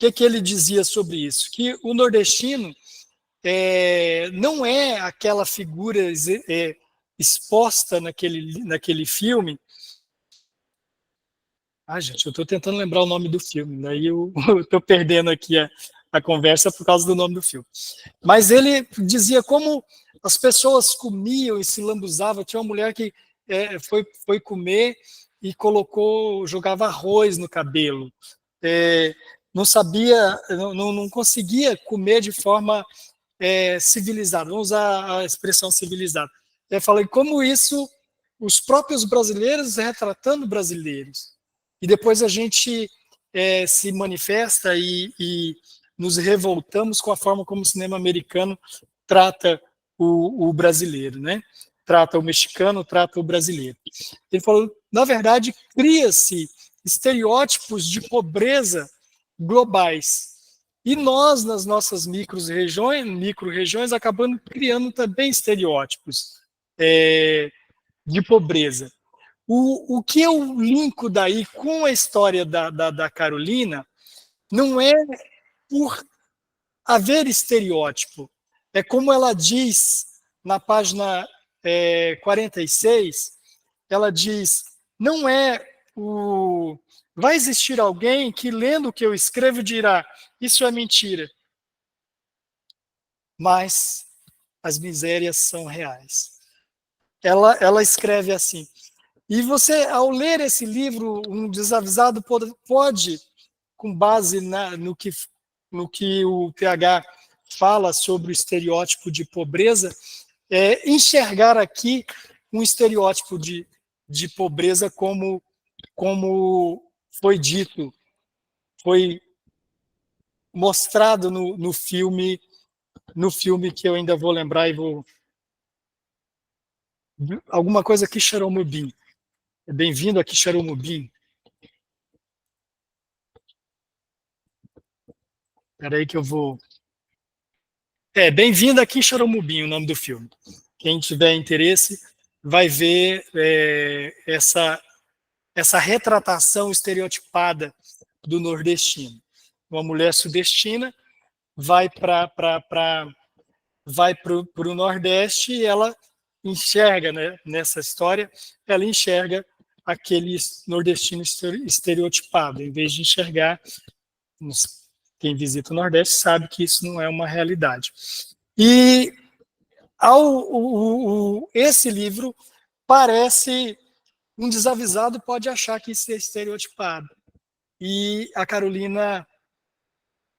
O que ele dizia sobre isso? Que o nordestino não é aquela figura exposta naquele filme. Gente, eu estou tentando lembrar o nome do filme, daí eu estou perdendo aqui a conversa por causa do nome do filme. Mas ele dizia como as pessoas comiam e se lambuzavam. Tinha uma mulher que foi comer e jogava arroz no cabelo. Não sabia, não conseguia comer de forma civilizada. Vamos usar a expressão civilizada. Eu falei como isso, os próprios brasileiros retratando brasileiros. E depois a gente se manifesta e nos revoltamos com a forma como o cinema americano trata o brasileiro, né? Trata o mexicano, trata o brasileiro. Ele falou, na verdade, cria-se estereótipos de pobreza globais. E nós, nas nossas micro-regiões, acabamos criando também estereótipos de pobreza. O que eu linko daí com a história da Carolina não é por haver estereótipo. É como ela diz na página 46, ela diz, não é o... Vai existir alguém que, lendo o que eu escrevo, dirá, isso é mentira. Mas as misérias são reais. Ela escreve assim. E você, ao ler esse livro, um desavisado pode com base no que o PH fala sobre o estereótipo de pobreza, enxergar aqui um estereótipo de pobreza como foi dito, foi mostrado no filme que eu ainda vou lembrar e vou... Alguma coisa aqui, Xaromubim. Bem-vindo aqui, Xaromubim. Espera aí que eu vou... Bem-vindo aqui, Xaromubim, o nome do filme. Quem tiver interesse vai ver essa retratação estereotipada do nordestino. Uma mulher sudestina vai para o Nordeste e ela enxerga, né, nessa história, ela enxerga aquele nordestino estereotipado, em vez de enxergar, quem visita o Nordeste sabe que isso não é uma realidade. E esse livro parece... Um desavisado pode achar que isso é estereotipado. E a Carolina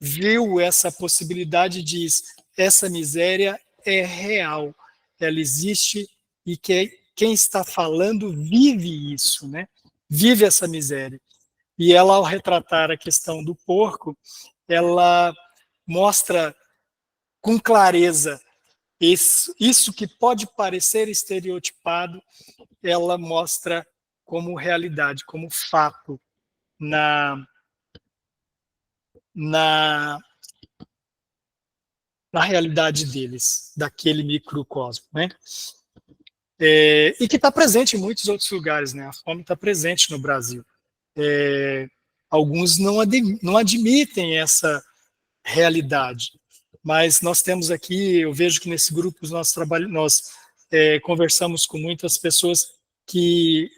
viu essa possibilidade e diz, essa miséria é real, ela existe e quem está falando vive isso, né? Vive essa miséria. E ela, ao retratar a questão do porco, ela mostra com clareza isso que pode parecer estereotipado, ela mostra como realidade, como fato na realidade deles, daquele microcosmo, né? E que está presente em muitos outros lugares, né? A fome está presente no Brasil. Alguns não admitem essa realidade, mas nós temos aqui, eu vejo que nesse grupo nós conversamos com muitas pessoas que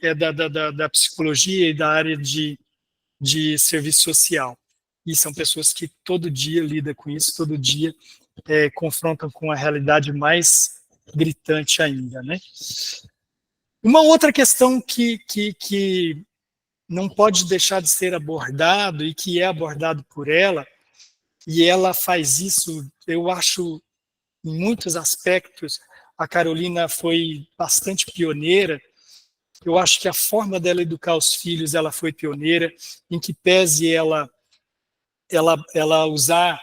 da psicologia e da área de serviço social, e são pessoas que todo dia lidam com isso, todo dia confrontam com a realidade mais gritante ainda, né? Uma outra questão que não pode deixar de ser abordado e que é abordado por ela, e ela faz isso, eu acho, em muitos aspectos, a Carolina foi bastante pioneira. Eu acho que a forma dela educar os filhos, ela foi pioneira, em que pese ela usar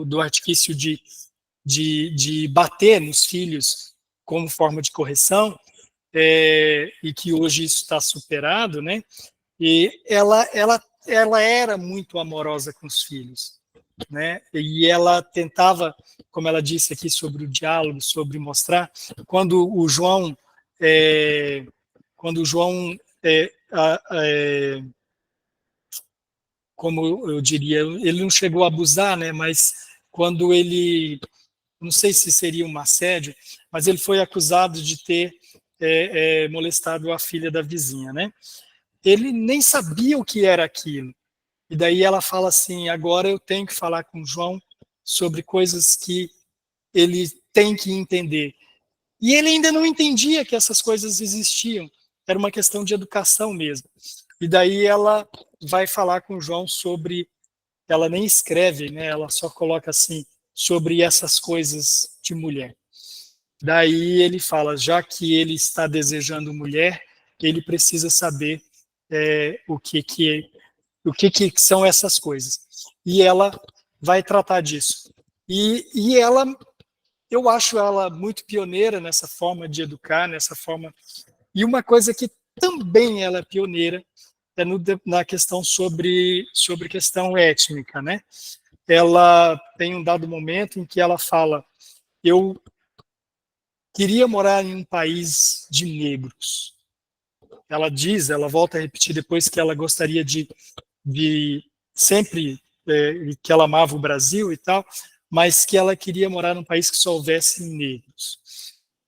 do artifício de bater nos filhos como forma de correção, e que hoje isso está superado, né? E ela era muito amorosa com os filhos, né? E ela tentava, como ela disse aqui sobre o diálogo, sobre mostrar, quando o João como eu diria, ele não chegou a abusar, né? Mas quando ele, não sei se seria um assédio, mas ele foi acusado de ter molestado a filha da vizinha, né? Ele nem sabia o que era aquilo. E daí ela fala assim, agora eu tenho que falar com o João sobre coisas que ele tem que entender. E ele ainda não entendia que essas coisas existiam. Era uma questão de educação mesmo. E daí ela vai falar com o João sobre... Ela nem escreve, né? Ela só coloca assim, sobre essas coisas de mulher. Daí ele fala, já que ele está desejando mulher, ele precisa saber o que são essas coisas. E ela vai tratar disso. E ela, eu acho ela muito pioneira nessa forma de educar, nessa forma... E uma coisa que também ela é pioneira é na questão sobre questão étnica, né? Ela tem um dado momento em que ela fala, eu queria morar em um país de negros. Ela diz, ela volta a repetir depois que ela gostaria de sempre, que ela amava o Brasil e tal, mas que ela queria morar num país que só houvesse negros.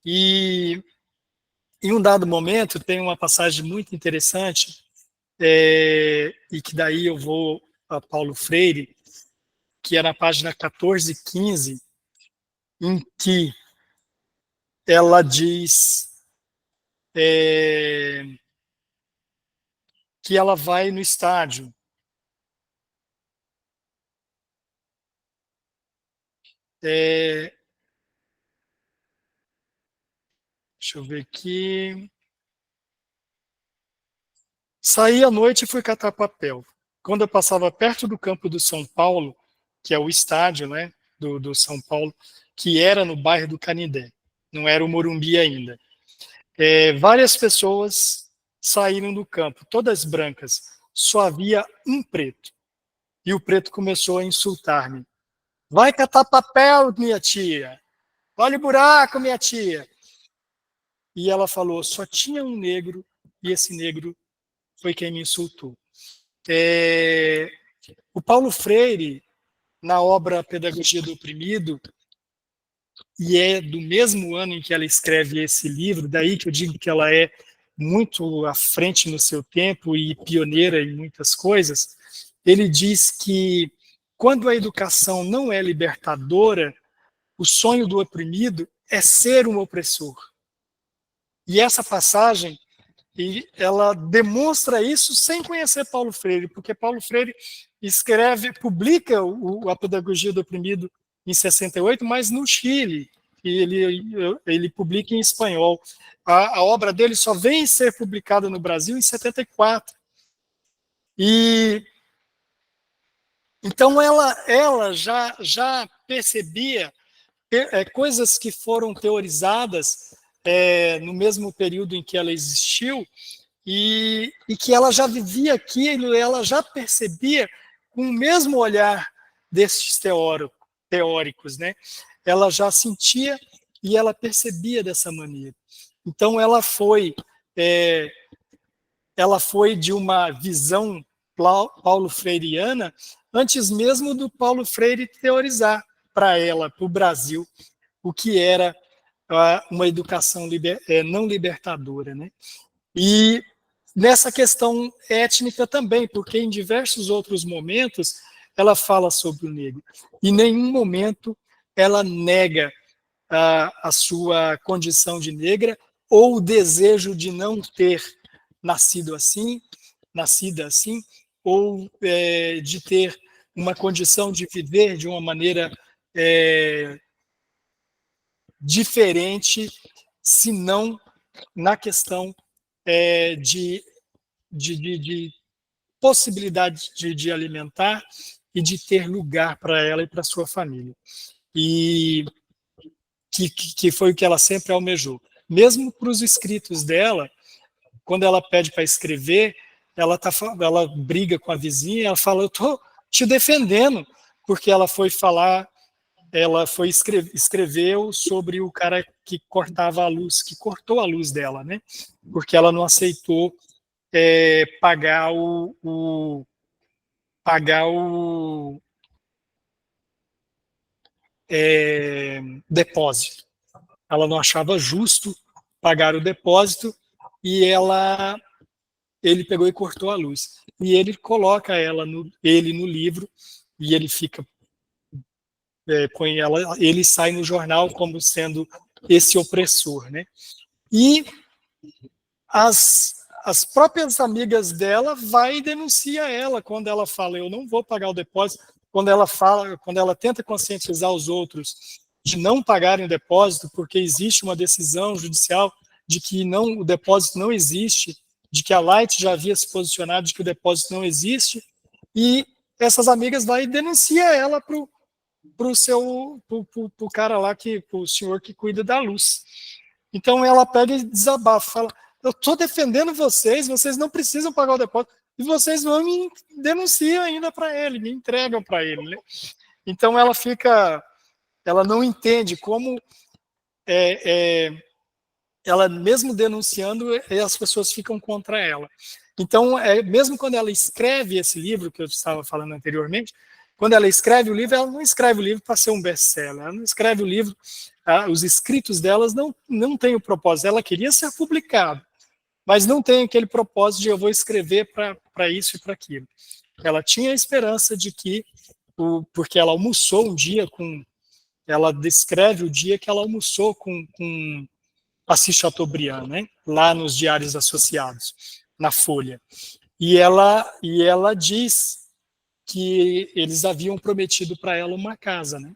E em um dado momento, tem uma passagem muito interessante, e que daí eu vou a Paulo Freire, que é na página 14 e 15, em que ela diz que ela vai no estádio. Deixa eu ver aqui. Saí à noite e fui catar papel. Quando eu passava perto do campo do São Paulo, que é o estádio, né, do São Paulo, que era no bairro do Canindé, não era o Morumbi ainda. Várias pessoas saíram do campo, todas brancas. Só havia um preto. E o preto começou a insultar-me. Vai catar papel, minha tia. Olha o buraco, minha tia. E ela falou, só tinha um negro, e esse negro foi quem me insultou. O Paulo Freire, na obra Pedagogia do Oprimido, e é do mesmo ano em que ela escreve esse livro, daí que eu digo que ela é muito à frente no seu tempo e pioneira em muitas coisas, ele diz que quando a educação não é libertadora, o sonho do oprimido é ser um opressor. E essa passagem, ela demonstra isso sem conhecer Paulo Freire, porque Paulo Freire publica a Pedagogia do Oprimido em 68, mas no Chile, e ele publica em espanhol. A obra dele só vem ser publicada no Brasil em 74. Então ela já percebia coisas que foram teorizadas no mesmo período em que ela existiu, e que ela já vivia aquilo, ela já percebia com o mesmo olhar desses teóricos, né? Ela já sentia e ela percebia dessa maneira. Então ela foi de uma visão paulo freireana antes mesmo do Paulo Freire teorizar para ela, para o Brasil, o que era uma educação não libertadora, né? E nessa questão étnica também, porque em diversos outros momentos ela fala sobre o negro. Em nenhum momento ela nega a sua condição de negra ou o desejo de não ter nascido assim, nascida assim, ou de ter uma condição de viver de uma maneira diferente, se não na questão de possibilidade de alimentar e de ter lugar para ela e para sua família. E que foi o que ela sempre almejou. Mesmo para os escritos dela, quando ela pede para escrever, ela briga com a vizinha, ela fala, eu estou te defendendo, porque ela foi escreveu sobre o cara que cortava a luz, que cortou a luz dela, né? Porque ela não aceitou pagar o depósito. Ela não achava justo pagar o depósito e ele pegou e cortou a luz. E ele coloca ele no livro e ele fica põe ele sai no jornal como sendo esse opressor, né? E as próprias amigas dela vai e denuncia ela quando ela fala, eu não vou pagar o depósito, quando ela tenta conscientizar os outros de não pagarem o depósito, porque existe uma decisão judicial de que o depósito não existe, de que a Light já havia se posicionado de que o depósito não existe, e essas amigas vai e denuncia ela pro cara lá, pro senhor que cuida da luz. Então ela pega e desabafa, fala, eu estou defendendo vocês não precisam pagar o depósito, e vocês vão me denunciam ainda para ele, me entregam para ele, né? Então ela não entende como ela mesmo denunciando, as pessoas ficam contra ela. Então, mesmo quando ela escreve esse livro que eu estava falando anteriormente, quando ela escreve o livro, ela não escreve o livro para ser um best-seller, ela não escreve o livro os escritos delas não têm o propósito. Ela queria ser publicada, mas não tem aquele propósito de eu vou escrever para isso e para aquilo. Ela tinha a esperança de que, porque ela almoçou um dia ela descreve o dia que ela almoçou com Assis Chateaubriand, né, lá nos Diários Associados, na Folha. E ela diz que eles haviam prometido para ela uma casa, né?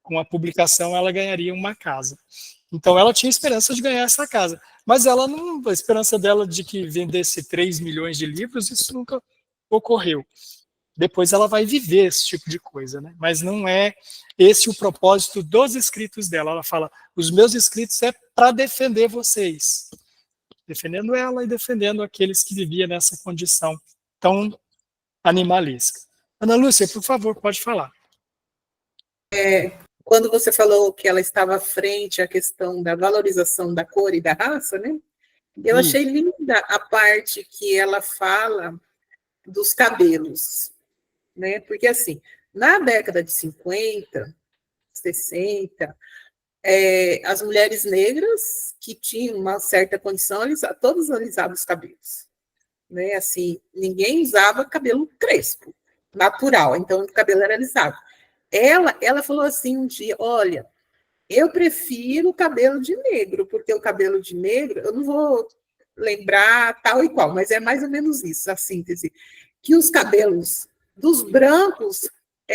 Com a publicação ela ganharia uma casa. Então ela tinha esperança de ganhar essa casa, mas ela não, a esperança dela de que vendesse 3 milhões de livros, isso nunca ocorreu. Depois ela vai viver esse tipo de coisa, né? Mas não é esse o propósito dos escritos dela. Ela fala, os meus escritos é para defender vocês, defendendo ela e defendendo aqueles que viviam nessa condição tão animalesca. Ana Lúcia, por favor, pode falar. Quando você falou que ela estava à frente à questão da valorização da cor e da raça, né? Eu achei linda a parte que ela fala dos cabelos, né? Porque, assim, na década de 50, 60, as mulheres negras que tinham uma certa condição, todas alisavam os cabelos, né? Assim, ninguém usava cabelo crespo, natural, então o cabelo era alisado. Ela falou assim um dia, olha, eu prefiro o cabelo de negro, porque o cabelo de negro, eu não vou lembrar tal e qual, mas é mais ou menos isso, a síntese, que os cabelos dos brancos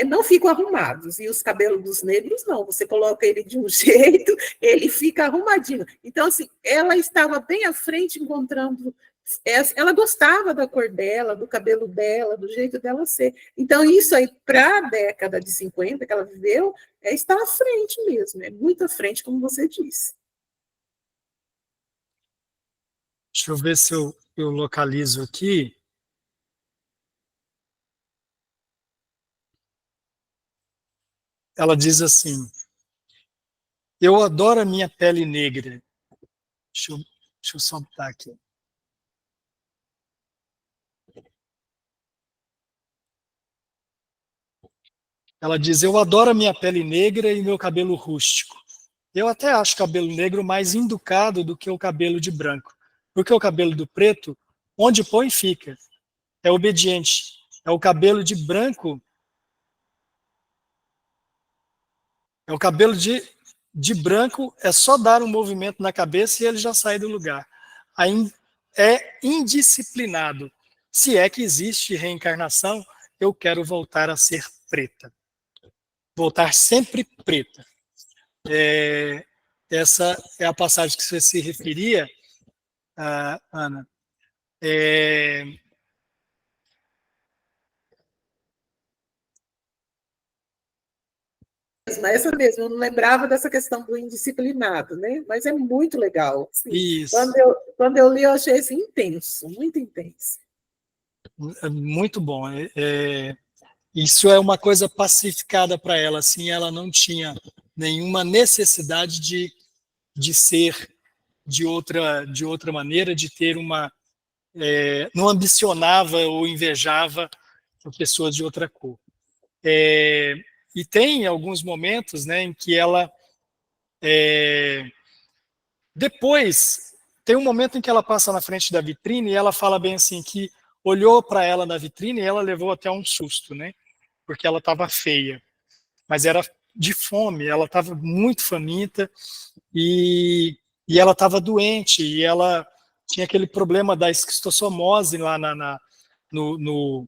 não ficam arrumados, e os cabelos dos negros não, você coloca ele de um jeito, ele fica arrumadinho. Então, assim, ela estava bem à frente encontrando, ela gostava da cor dela, do cabelo dela, do jeito dela ser. Então, isso aí, para a década de 50 que ela viveu, está à frente mesmo, é muito à frente, como você disse. Deixa eu ver se eu localizo aqui. Ela diz assim, eu adoro a minha pele negra. Deixa eu soltar aqui. Ela diz, eu adoro a minha pele negra e meu cabelo rústico. Eu até acho o cabelo negro mais educado do que o cabelo de branco. Porque o cabelo do preto, onde põe, fica. É obediente. É o cabelo de branco. É o cabelo de branco, é só dar um movimento na cabeça e ele já sai do lugar. Aí é indisciplinado. Se é que existe reencarnação, eu quero voltar a ser preta. Voltar sempre preta. Essa é a passagem que você se referia, Ana. Essa mesmo, eu não lembrava dessa questão do indisciplinado, né? Mas é muito legal. Assim. Isso. Quando eu li, eu achei assim, intenso, muito intenso. Muito bom. Isso é uma coisa pacificada para ela, assim, ela não tinha nenhuma necessidade de ser de outra maneira, de ter uma... não ambicionava ou invejava pessoas de outra cor. E tem alguns momentos, né, em que ela... depois, tem um momento em que ela passa na frente da vitrine e ela fala bem assim, que olhou para ela na vitrine e ela levou até um susto, né? Porque ela estava feia, mas era de fome, ela estava muito faminta e ela estava doente, e ela tinha aquele problema da esquistossomose lá no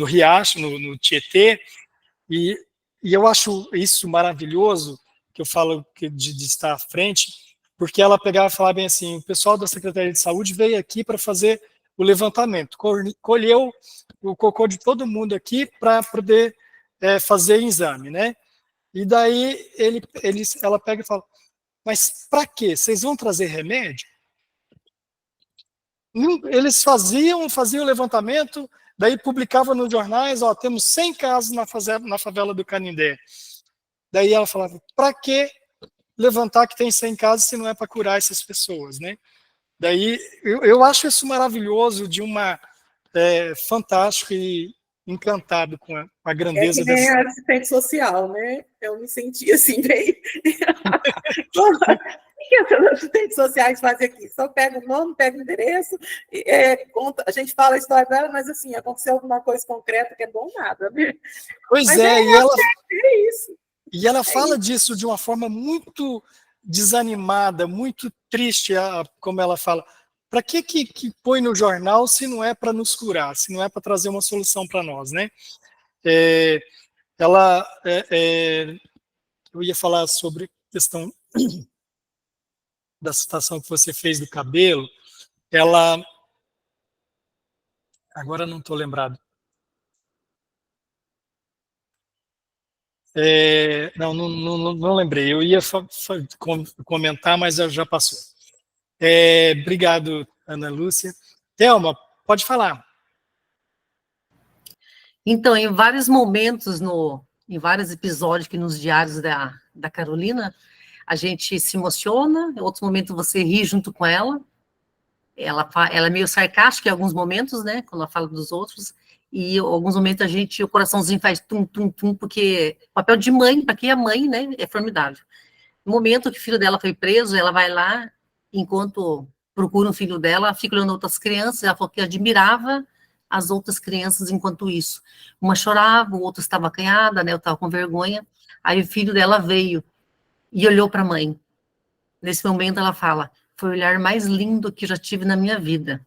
riacho, no Tietê, e eu acho isso maravilhoso, que eu falo de estar à frente, porque ela pegava e falava bem assim, o pessoal da Secretaria de Saúde veio aqui para fazer o levantamento, colheu o cocô de todo mundo aqui para poder fazer exame, né? E daí ela pega e fala, mas para quê? Vocês vão trazer remédio? Eles faziam o levantamento, daí publicavam nos jornais, ó, temos 100 casos na favela do Canindé. Daí ela falava, para que levantar que tem 100 casos se não é para curar essas pessoas, né? Daí eu acho isso maravilhoso, fantástico, e encantado com a É grandeza que nem dessa. a assistente social, né? Eu me senti assim, bem. O que essas assistentes sociais fazem aqui? Só pega o nome, pega o endereço, conta, a gente fala a história dela, mas assim, aconteceu alguma coisa concreta que é bom nada, né? Pois Mas é, é isso. e ela fala disso de uma forma muito desanimada, muito triste, como ela fala. Para que põe no jornal se não é para nos curar, se não é para trazer uma solução para nós, né? Eu ia falar sobre a questão da citação que você fez do cabelo. Agora não estou lembrado. Não lembrei. Eu ia comentar, mas já passou. Obrigado, Ana Lúcia. Thelma, pode falar. Então, em vários momentos, em vários episódios que nos diários da Carolina, a gente se emociona, em outros momentos você ri junto com ela. Ela é meio sarcástica em alguns momentos, né, quando ela fala dos outros, e em alguns momentos o coraçãozinho faz tum, tum, tum, porque o papel de mãe, para quem é mãe, né, é formidável. No momento que o filho dela foi preso, ela vai lá, enquanto procura o filho dela, fica olhando outras crianças, ela falou que admirava as outras crianças enquanto isso. Uma chorava, o outro estava acanhada, né, eu estava com vergonha, aí o filho dela veio e olhou para a mãe. Nesse momento ela fala, foi o olhar mais lindo que eu já tive na minha vida.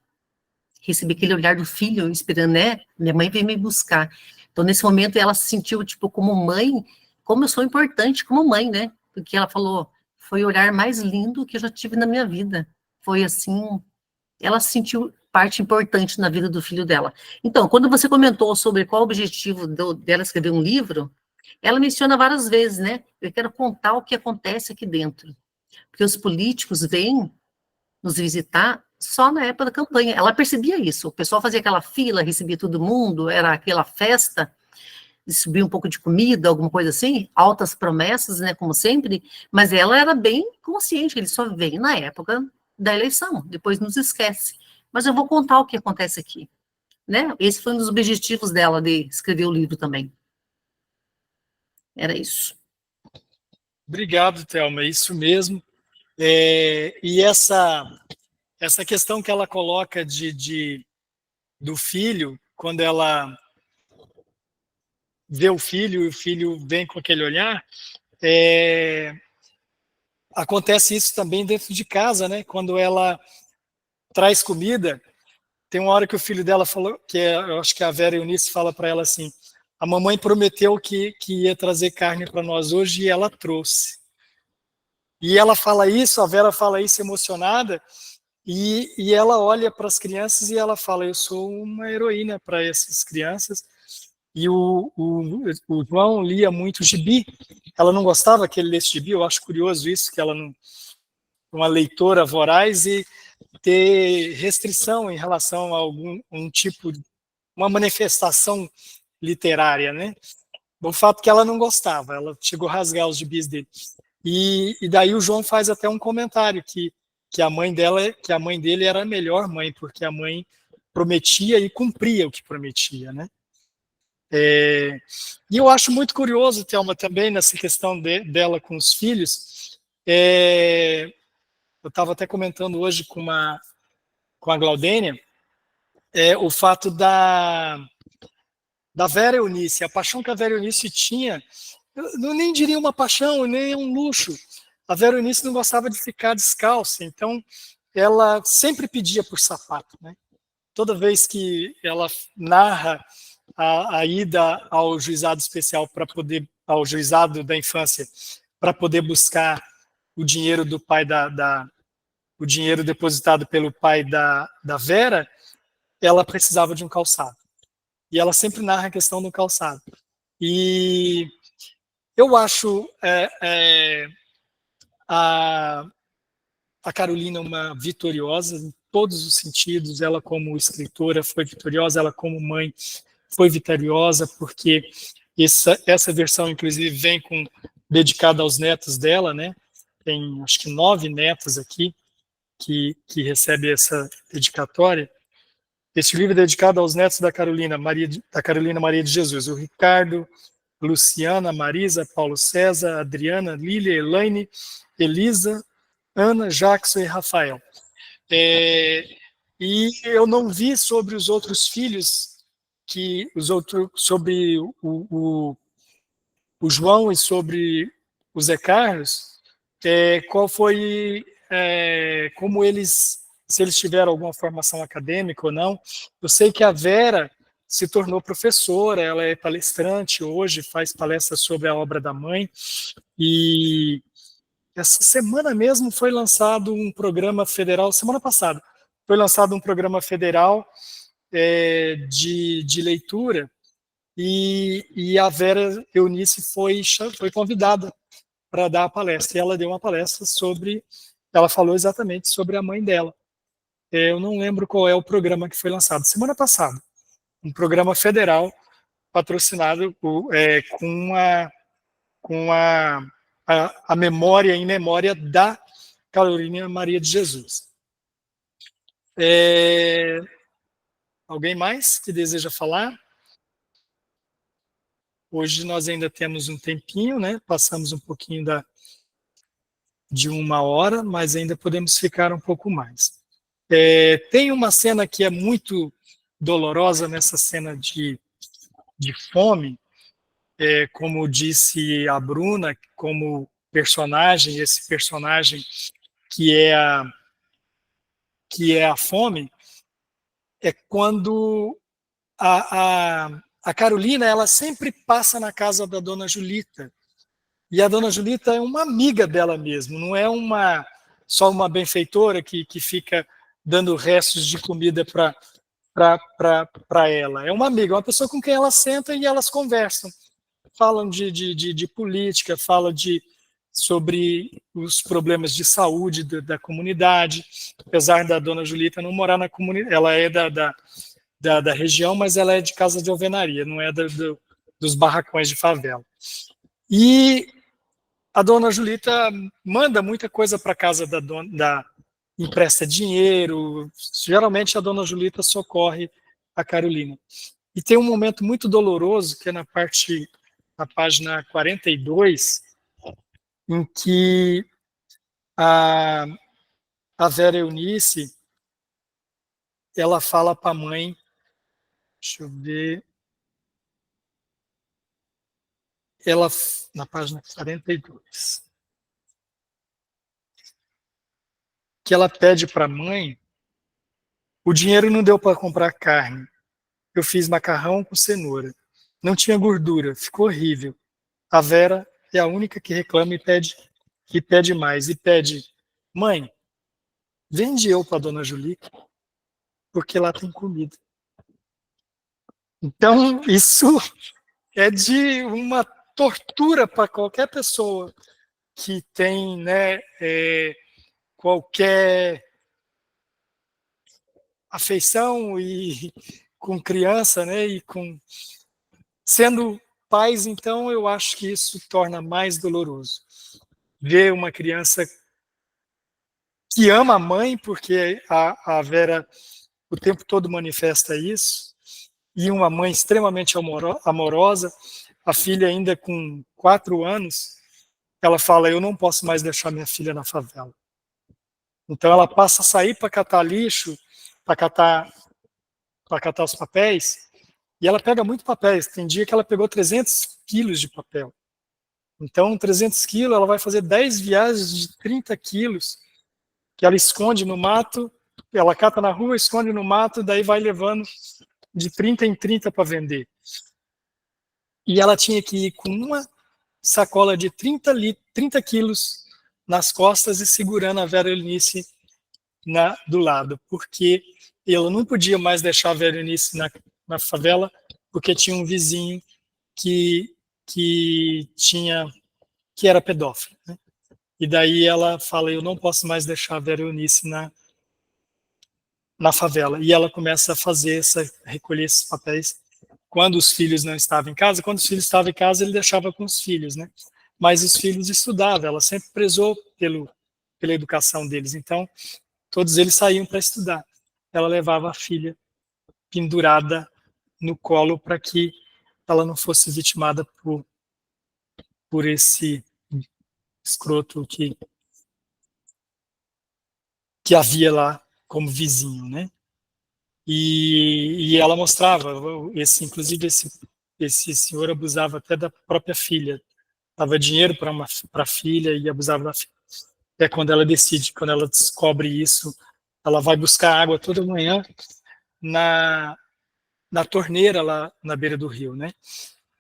Recebi aquele olhar do filho, esperando, né, minha mãe veio me buscar. Então, nesse momento, ela se sentiu, tipo, como mãe, como eu sou importante como mãe, né, porque ela falou, foi o olhar mais lindo que eu já tive na minha vida. Foi assim, ela se sentiu parte importante na vida do filho dela. Então, quando você comentou sobre qual o objetivo dela escrever um livro, ela menciona várias vezes, né, eu quero contar o que acontece aqui dentro. Porque os políticos vêm nos visitar só na época da campanha. Ela percebia isso. O pessoal fazia aquela fila, recebia todo mundo, era aquela festa, distribuía um pouco de comida, alguma coisa assim, altas promessas, né, como sempre, mas ela era bem consciente, ele só vem na época da eleição, depois nos esquece. Mas eu vou contar o que acontece aqui, né? Esse foi um dos objetivos dela de escrever o livro também. Era isso. Obrigado, Thelma, é isso mesmo. E essa questão que ela coloca do filho, quando ela vê o filho e o filho vem com aquele olhar, acontece isso também dentro de casa, né? Quando ela traz comida, tem uma hora que o filho dela falou, eu acho que a Vera Eunice fala para ela assim, a mamãe prometeu que ia trazer carne para nós hoje e ela trouxe. E ela fala isso, a Vera fala isso emocionada, e ela olha para as crianças e ela fala, eu sou uma heroína para essas crianças. E o João lia muito gibi, ela não gostava que ele lesse gibi, eu acho curioso isso, que ela não, uma leitora voraz e ter restrição em relação a um tipo, uma manifestação literária, né? O fato que ela não gostava, ela chegou a rasgar os gibis dele. E daí o João faz até um comentário que a mãe dele era a melhor mãe, porque a mãe prometia e cumpria o que prometia, né? E eu acho muito curioso, Thelma, também nessa questão dela com os filhos. Eu estava até comentando hoje com a Glaudênia, o fato da Vera Eunice, a paixão que a Vera Eunice tinha, eu nem diria uma paixão, nem um luxo. A Vera Eunice não gostava de ficar descalça, então ela sempre pedia por sapato, né? Toda vez que ela narra a ida ao juizado especial ao juizado da infância, para poder buscar o dinheiro do pai o dinheiro depositado pelo pai da Vera, ela precisava de um calçado. E ela sempre narra a questão do calçado. E eu acho a Carolina uma vitoriosa em todos os sentidos. Ela como escritora foi vitoriosa, ela como mãe foi vitoriosa, porque essa versão, inclusive, vem dedicada aos netos dela, né? Tem, acho que 9 netos aqui que recebem essa dedicatória. Este livro é dedicado aos netos da Carolina Maria de Jesus, o Ricardo, Luciana, Marisa, Paulo César, Adriana, Lília, Elaine, Elisa, Ana, Jackson e Rafael. E eu não vi sobre os outros filhos, sobre o João e sobre o Zé Carlos, qual foi, como eles, se eles tiveram alguma formação acadêmica ou não. Eu sei que a Vera se tornou professora, ela é palestrante hoje, faz palestras sobre a obra da mãe, e essa semana mesmo foi lançado um programa federal, semana passada, foi lançado um programa federal de leitura, e a Vera Eunice foi convidada para dar a palestra, e ela deu uma palestra ela falou exatamente sobre a mãe dela. Eu não lembro qual é o programa que foi lançado, semana passada, um programa federal patrocinado com a memória, em memória da Carolina Maria de Jesus. Alguém mais que deseja falar? Hoje nós ainda temos um tempinho, né? Passamos um pouquinho de 1 hora, mas ainda podemos ficar um pouco mais. Tem uma cena que é muito dolorosa nessa cena de fome, como disse a Bruna, como personagem, esse personagem que é a fome, é quando a Carolina, ela sempre passa na casa da dona Julita, e a dona Julita é uma amiga dela mesmo, não é só uma benfeitora que fica dando restos de comida para ela. É uma amiga, uma pessoa com quem ela senta e elas conversam. Falam de política, falam sobre os problemas de saúde da comunidade, apesar da dona Julita não morar na comunidade, ela é da região, mas ela é de casa de alvenaria, não é dos barracões de favela. E a dona Julita manda muita coisa para casa empresta dinheiro, geralmente a dona Julita socorre a Carolina. E tem um momento muito doloroso, que é na página 42, em que a Vera Eunice, ela fala para a mãe, deixa eu ver, na página 42, que ela pede para a mãe, o dinheiro não deu para comprar carne, eu fiz macarrão com cenoura, não tinha gordura, ficou horrível. A Vera é a única que reclama e pede mais, e pede, mãe, vende eu para a dona Julita, porque lá tem comida. Então, isso é de uma tortura para qualquer pessoa que tem, né, qualquer afeição e com criança, né, e sendo pais, então eu acho que isso torna mais doloroso. Ver uma criança que ama a mãe, porque a Vera o tempo todo manifesta isso, e uma mãe extremamente amorosa, a filha ainda com 4 anos, ela fala, eu não posso mais deixar minha filha na favela. Então ela passa a sair para catar lixo, para catar os papéis, e ela pega muito papéis. Tem dia que ela pegou 300 quilos de papel. Então, 300 quilos, ela vai fazer 10 viagens de 30 quilos, que ela esconde no mato, ela cata na rua, esconde no mato, daí vai levando de 30 em 30 para vender. E ela tinha que ir com uma sacola de 30 quilos nas costas e segurando a Vera Eunice do lado, porque ela não podia mais deixar a Vera Eunice na favela, porque tinha um vizinho que era pedófilo, né? E daí ela fala, eu não posso mais deixar a Vera Eunice na favela. E ela começa a recolher esses papéis quando os filhos não estavam em casa. Quando os filhos estavam em casa, ele deixava com os filhos, né? Mas os filhos estudavam, ela sempre prezou pela educação deles. Então, todos eles saíam para estudar. Ela levava a filha pendurada no colo para que ela não fosse vitimada por esse escroto que havia lá como vizinho, né? E ela mostrava, inclusive esse senhor abusava até da própria filha, dava dinheiro para a filha e abusava da filha. É quando ela descobre isso, ela vai buscar água toda manhã na torneira lá na beira do rio, né?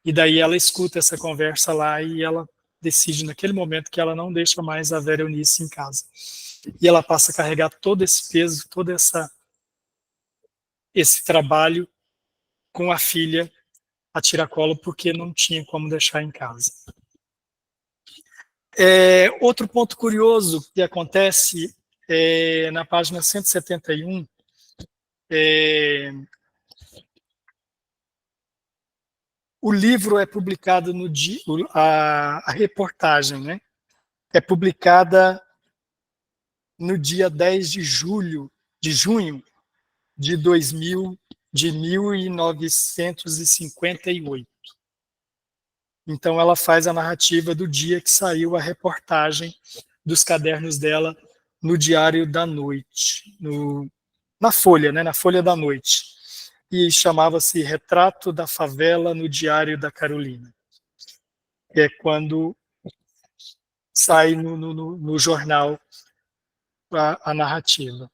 E daí ela escuta essa conversa lá e ela decide naquele momento que ela não deixa mais a Vera Eunice em casa. E ela passa a carregar todo esse peso, todo esse trabalho com a filha a tiracolo, porque não tinha como deixar em casa. Outro ponto curioso que acontece na página 171, o livro é publicado no dia, a reportagem, né? É publicada no dia 10 de junho de 1958. Então, ela faz a narrativa do dia que saiu a reportagem dos cadernos dela no Diário da Noite, na Folha, né, na Folha da Noite. E chamava-se Retrato da Favela no Diário da Carolina. É quando sai no jornal a narrativa.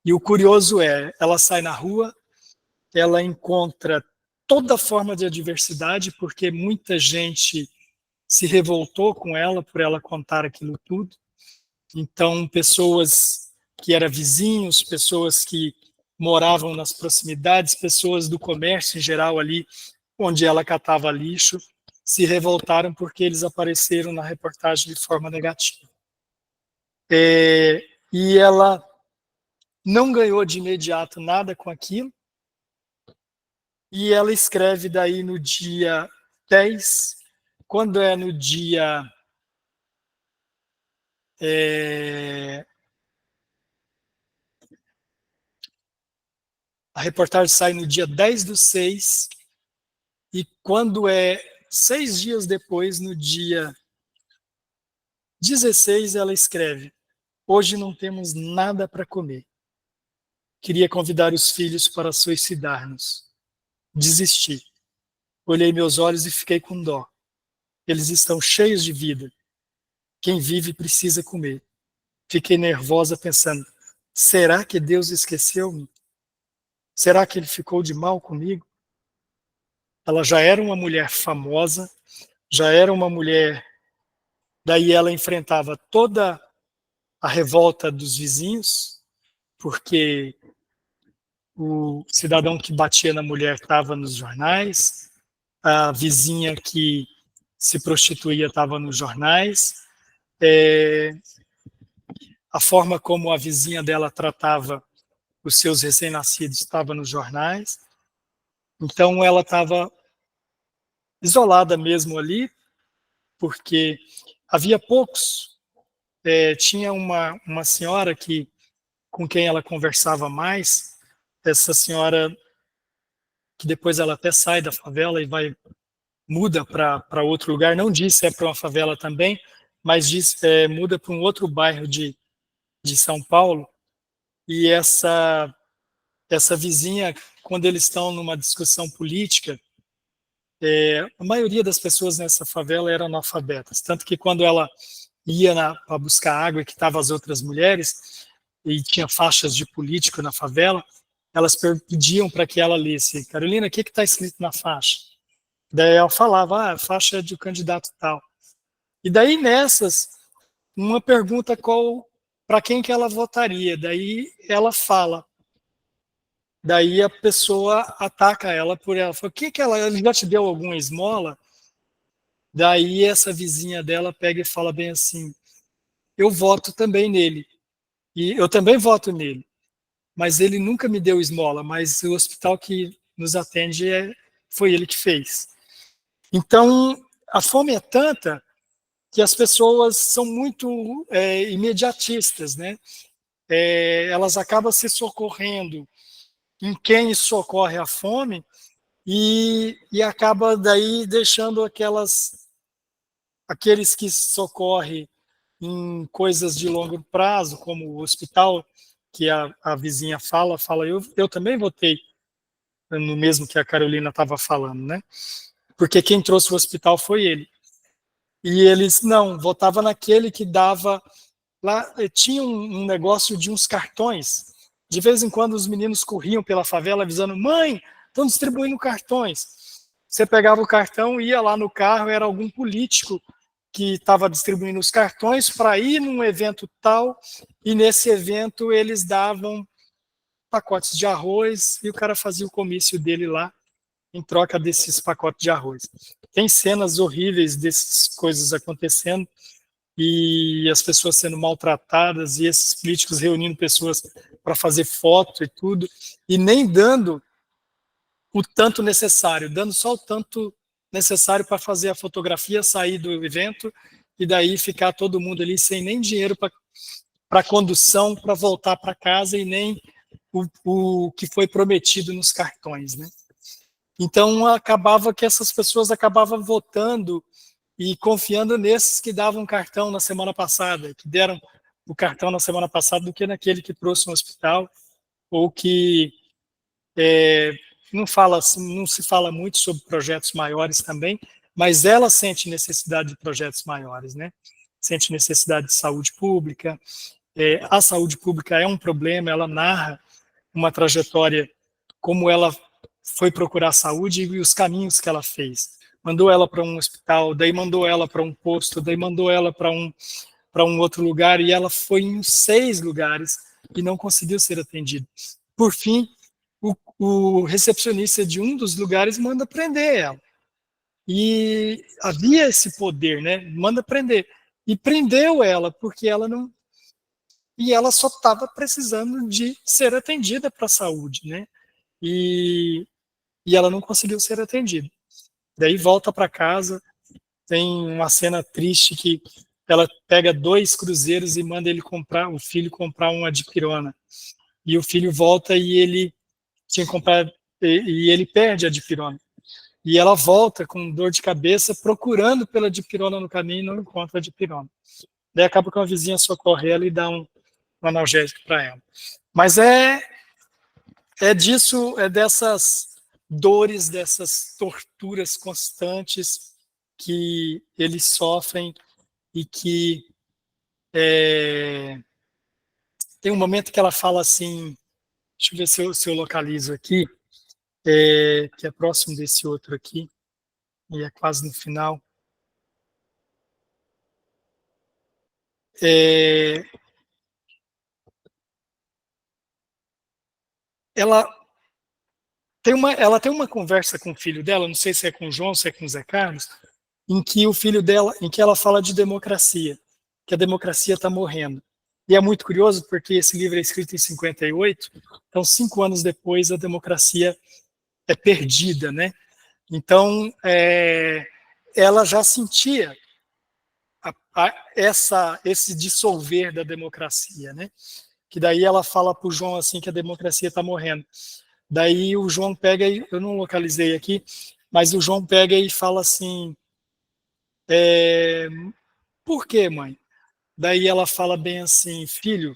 E o curioso ela sai na rua, ela encontra toda forma de adversidade, porque muita gente se revoltou com ela por ela contar aquilo tudo. Então, pessoas que eram vizinhos, pessoas que moravam nas proximidades, pessoas do comércio em geral ali, onde ela catava lixo, se revoltaram porque eles apareceram na reportagem de forma negativa. E ela não ganhou de imediato nada com aquilo, e ela escreve daí no dia 10, quando é no dia... a reportagem sai no dia 10/6, e quando é 6 dias depois, no dia 16, ela escreve: hoje não temos nada para comer. Queria convidar os filhos para suicidar-nos. Desisti. Olhei meus olhos e fiquei com dó. Eles estão cheios de vida. Quem vive precisa comer. Fiquei nervosa pensando: será que Deus esqueceu-me? Será que ele ficou de mal comigo? Ela já era uma mulher famosa, já era uma mulher... Daí ela enfrentava toda a revolta dos vizinhos, porque o cidadão que batia na mulher estava nos jornais, a vizinha que se prostituía estava nos jornais, a forma como a vizinha dela tratava os seus recém-nascidos estava nos jornais. Então ela estava isolada mesmo ali, porque havia poucos. Tinha uma senhora com quem ela conversava mais, essa senhora que depois ela até sai da favela e muda para outro lugar, não diz se é para uma favela também, mas muda para um outro bairro de São Paulo, e essa vizinha, quando eles estão numa discussão política, a maioria das pessoas nessa favela eram analfabetas, tanto que quando ela ia para buscar água e que estavam as outras mulheres, e tinha faixas de político na favela, elas pediam para que ela lesse: Carolina, o que está escrito na faixa? Daí ela falava: a faixa é de candidato tal. E daí nessas, uma pergunta para quem que ela votaria. Daí ela fala. Daí a pessoa ataca ela por ela. Fala: ele já te deu alguma esmola? Daí essa vizinha dela pega e fala bem assim: eu voto também nele. E eu também voto nele. Mas ele nunca me deu esmola, mas o hospital que nos atende foi ele que fez. Então, a fome é tanta que as pessoas são muito imediatistas, né? Elas acabam se socorrendo em quem socorre a fome e acaba daí deixando aqueles que socorrem em coisas de longo prazo, como o hospital, que a vizinha fala, eu também votei no mesmo que a Carolina estava falando, né? Porque quem trouxe o hospital foi ele. E eles, não, votava naquele que dava, lá tinha um negócio de uns cartões, de vez em quando os meninos corriam pela favela avisando, mãe, estão distribuindo cartões. Você pegava o cartão, ia lá no carro, era algum político que estava distribuindo os cartões para ir num evento tal, e nesse evento eles davam pacotes de arroz e o cara fazia o comício dele lá em troca desses pacotes de arroz. Tem cenas horríveis dessas coisas acontecendo e as pessoas sendo maltratadas e esses políticos reunindo pessoas para fazer foto e tudo, e nem dando o tanto necessário, dando só o tanto necessário para fazer a fotografia, sair do evento e daí ficar todo mundo ali sem nem dinheiro para condução, para voltar para casa e nem o que foi prometido nos cartões, né? Então acabava que essas pessoas acabavam votando e confiando nesses que davam cartão na semana passada, que deram o cartão na semana passada, do que naquele que trouxe um hospital ou que não se fala muito sobre projetos maiores também, mas ela sente necessidade de projetos maiores, né? Sente necessidade de saúde pública. A saúde pública é um problema, ela narra uma trajetória, como ela foi procurar saúde e os caminhos que ela fez. Mandou ela para um hospital, daí mandou ela para um posto, daí mandou ela para um outro lugar, e ela foi em 6 lugares e não conseguiu ser atendida. Por fim, o recepcionista de um dos lugares manda prender ela. E havia esse poder, né? Manda prender. E prendeu ela, porque ela não... E ela só estava precisando de ser atendida para a saúde, né? E ela não conseguiu ser atendida. Daí volta para casa, tem uma cena triste que ela pega 2 cruzeiros e manda o filho comprar uma dipirona. E o filho volta e ele tinha comprado, e ele perde a dipirona. E ela volta com dor de cabeça, procurando pela dipirona no caminho e não encontra a dipirona. Daí acaba que uma vizinha socorre ela e dá um analgésico para ela. Mas é dessas dores, dessas torturas constantes que eles sofrem e que tem um momento que ela fala assim, deixa eu ver se eu localizo aqui, que é próximo desse outro aqui, e é quase no final. Ela tem uma conversa com o filho dela, não sei se é com o João, se é com o Zé Carlos, em que o filho dela, em que ela fala de democracia, que a democracia está morrendo. E é muito curioso porque esse livro é escrito em 58, então 5 anos depois a democracia é perdida, né? Então ela já sentia esse dissolver da democracia, né? Que daí ela fala para o João assim que a democracia está morrendo. Daí o João pega, eu não localizei aqui, mas o João pega e fala assim, por quê, mãe? Daí ela fala bem assim, filho,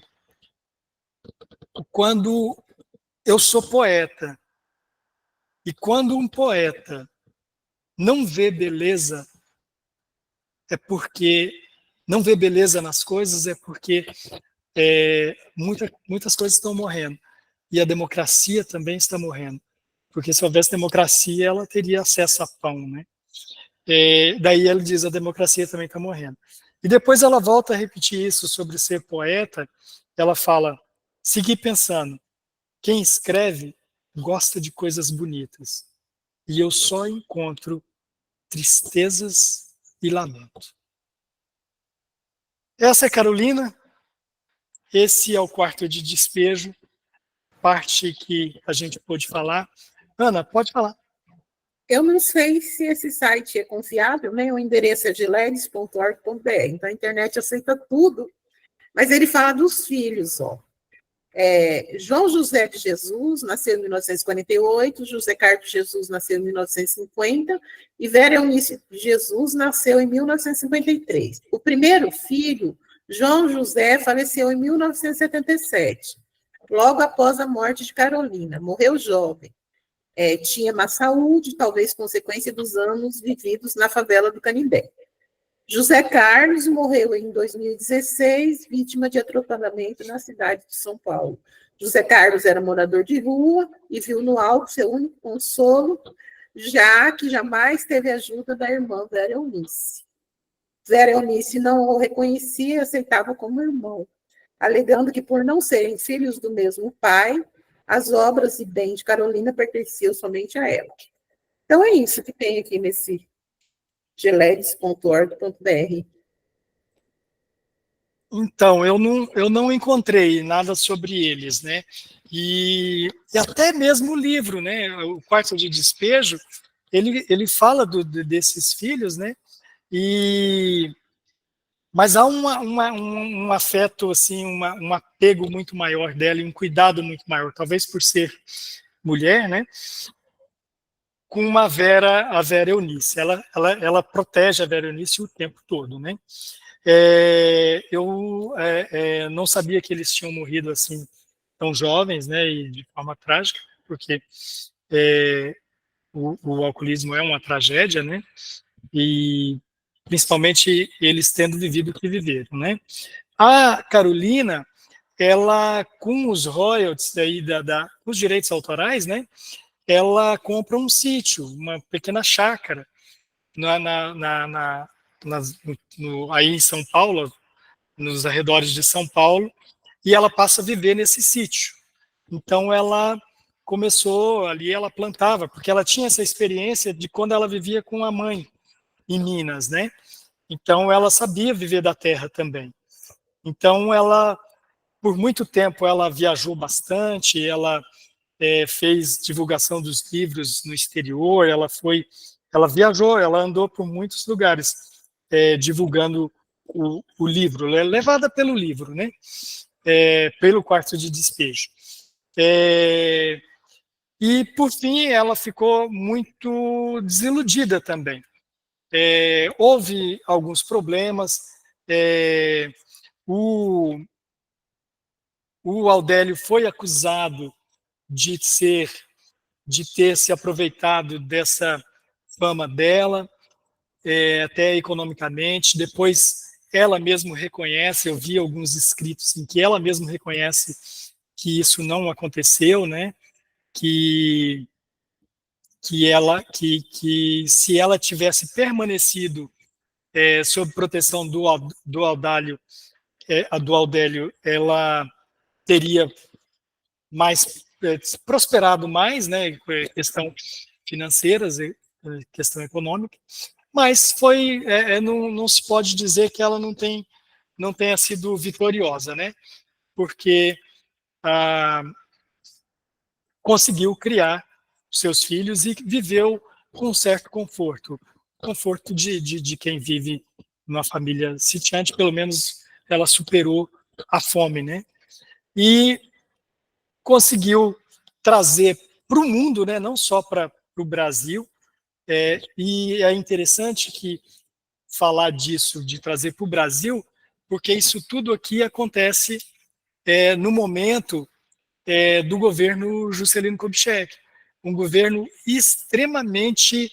quando eu sou poeta, e quando um poeta não vê beleza, não vê beleza nas coisas, é porque muitas coisas estão morrendo. E a democracia também está morrendo. Porque se houvesse democracia, ela teria acesso a pão, né? Daí ele diz, a democracia também está morrendo. E depois ela volta a repetir isso sobre ser poeta, ela fala, segui pensando, quem escreve gosta de coisas bonitas, e eu só encontro tristezas e lamento. Essa é Carolina, esse é o quarto de despejo, parte que a gente pôde falar. Ana, pode falar. Eu não sei se esse site é confiável, né? O endereço é giledes.org.br. Então, a internet aceita tudo, mas ele fala dos filhos, ó. João José de Jesus nasceu em 1948, José Carlos de Jesus nasceu em 1950 e Vera Eunice de Jesus nasceu em 1953. O primeiro filho, João José, faleceu em 1977, logo após a morte de Carolina. Morreu jovem. Tinha má saúde, talvez consequência dos anos vividos na favela do Canindé. José Carlos morreu em 2016, vítima de atropelamento na cidade de São Paulo. José Carlos era morador de rua e viu no álcool seu único consolo, já que jamais teve ajuda da irmã Vera Eunice. Vera Eunice não o reconhecia e aceitava como irmão, alegando que, por não serem filhos do mesmo pai, as obras e bens de Carolina pertenciam somente a ela. Então, é isso que tem aqui nesse geledes.org.br. Então, eu não encontrei nada sobre eles, né? E até mesmo o livro, né? O Quarto de Despejo, ele fala desses filhos, né? Mas há um afeto, assim, um apego muito maior dela e um cuidado muito maior, talvez por ser mulher, né? Com a Vera Eunice. Ela protege a Vera Eunice o tempo todo, né? Eu não sabia que eles tinham morrido assim tão jovens, né? E de forma trágica, porque o alcoolismo é uma tragédia, né? E principalmente eles tendo vivido o que viveram, né? A Carolina, ela com os royalties aí os direitos autorais, né? Ela compra um sítio, uma pequena chácara aí em São Paulo, nos arredores de São Paulo, e ela passa a viver nesse sítio. Então ela começou ali, ela plantava, porque ela tinha essa experiência de quando ela vivia com a mãe em Minas, né? Então ela sabia viver da terra também. Então ela, por muito tempo, ela viajou bastante, ela fez divulgação dos livros no exterior, ela viajou, ela andou por muitos lugares divulgando o livro, levada pelo livro, né? Pelo Quarto de Despejo. E, por fim, ela ficou muito desiludida também. Houve alguns problemas, o Audélio foi acusado de ter se aproveitado dessa fama dela, até economicamente. Depois ela mesma reconhece, eu vi alguns escritos em que ela mesma reconhece que isso não aconteceu, né? Que se ela tivesse permanecido sob proteção do Audélio, ela teria prosperado mais, né? Questão financeiras, questão econômica, mas não se pode dizer que ela não tenha sido vitoriosa, né? Porque conseguiu criar seus filhos e viveu com um certo conforto de quem vive numa família sitiante. Pelo menos ela superou a fome, né? E conseguiu trazer para o mundo, né? Não só para o Brasil. E é interessante que falar disso, de trazer para o Brasil, porque isso tudo aqui acontece no momento do governo Juscelino Kubitschek, um governo extremamente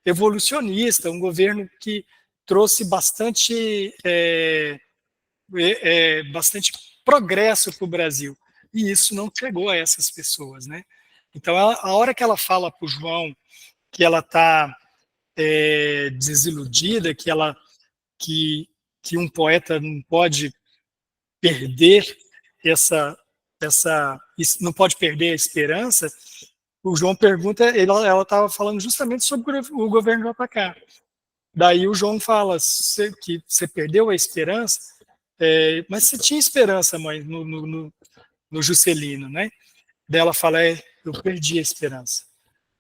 evolucionista, um governo que trouxe bastante progresso para o Brasil, e isso não chegou a essas pessoas, né? Então, a hora que ela fala para o João que ela está desiludida, que um poeta não pode perder não pode perder a esperança, o João pergunta, ela estava falando justamente sobre o governo JK. Daí o João fala que você perdeu a esperança, mas você tinha esperança, mãe, no Juscelino, né? Daí ela fala, eu perdi a esperança,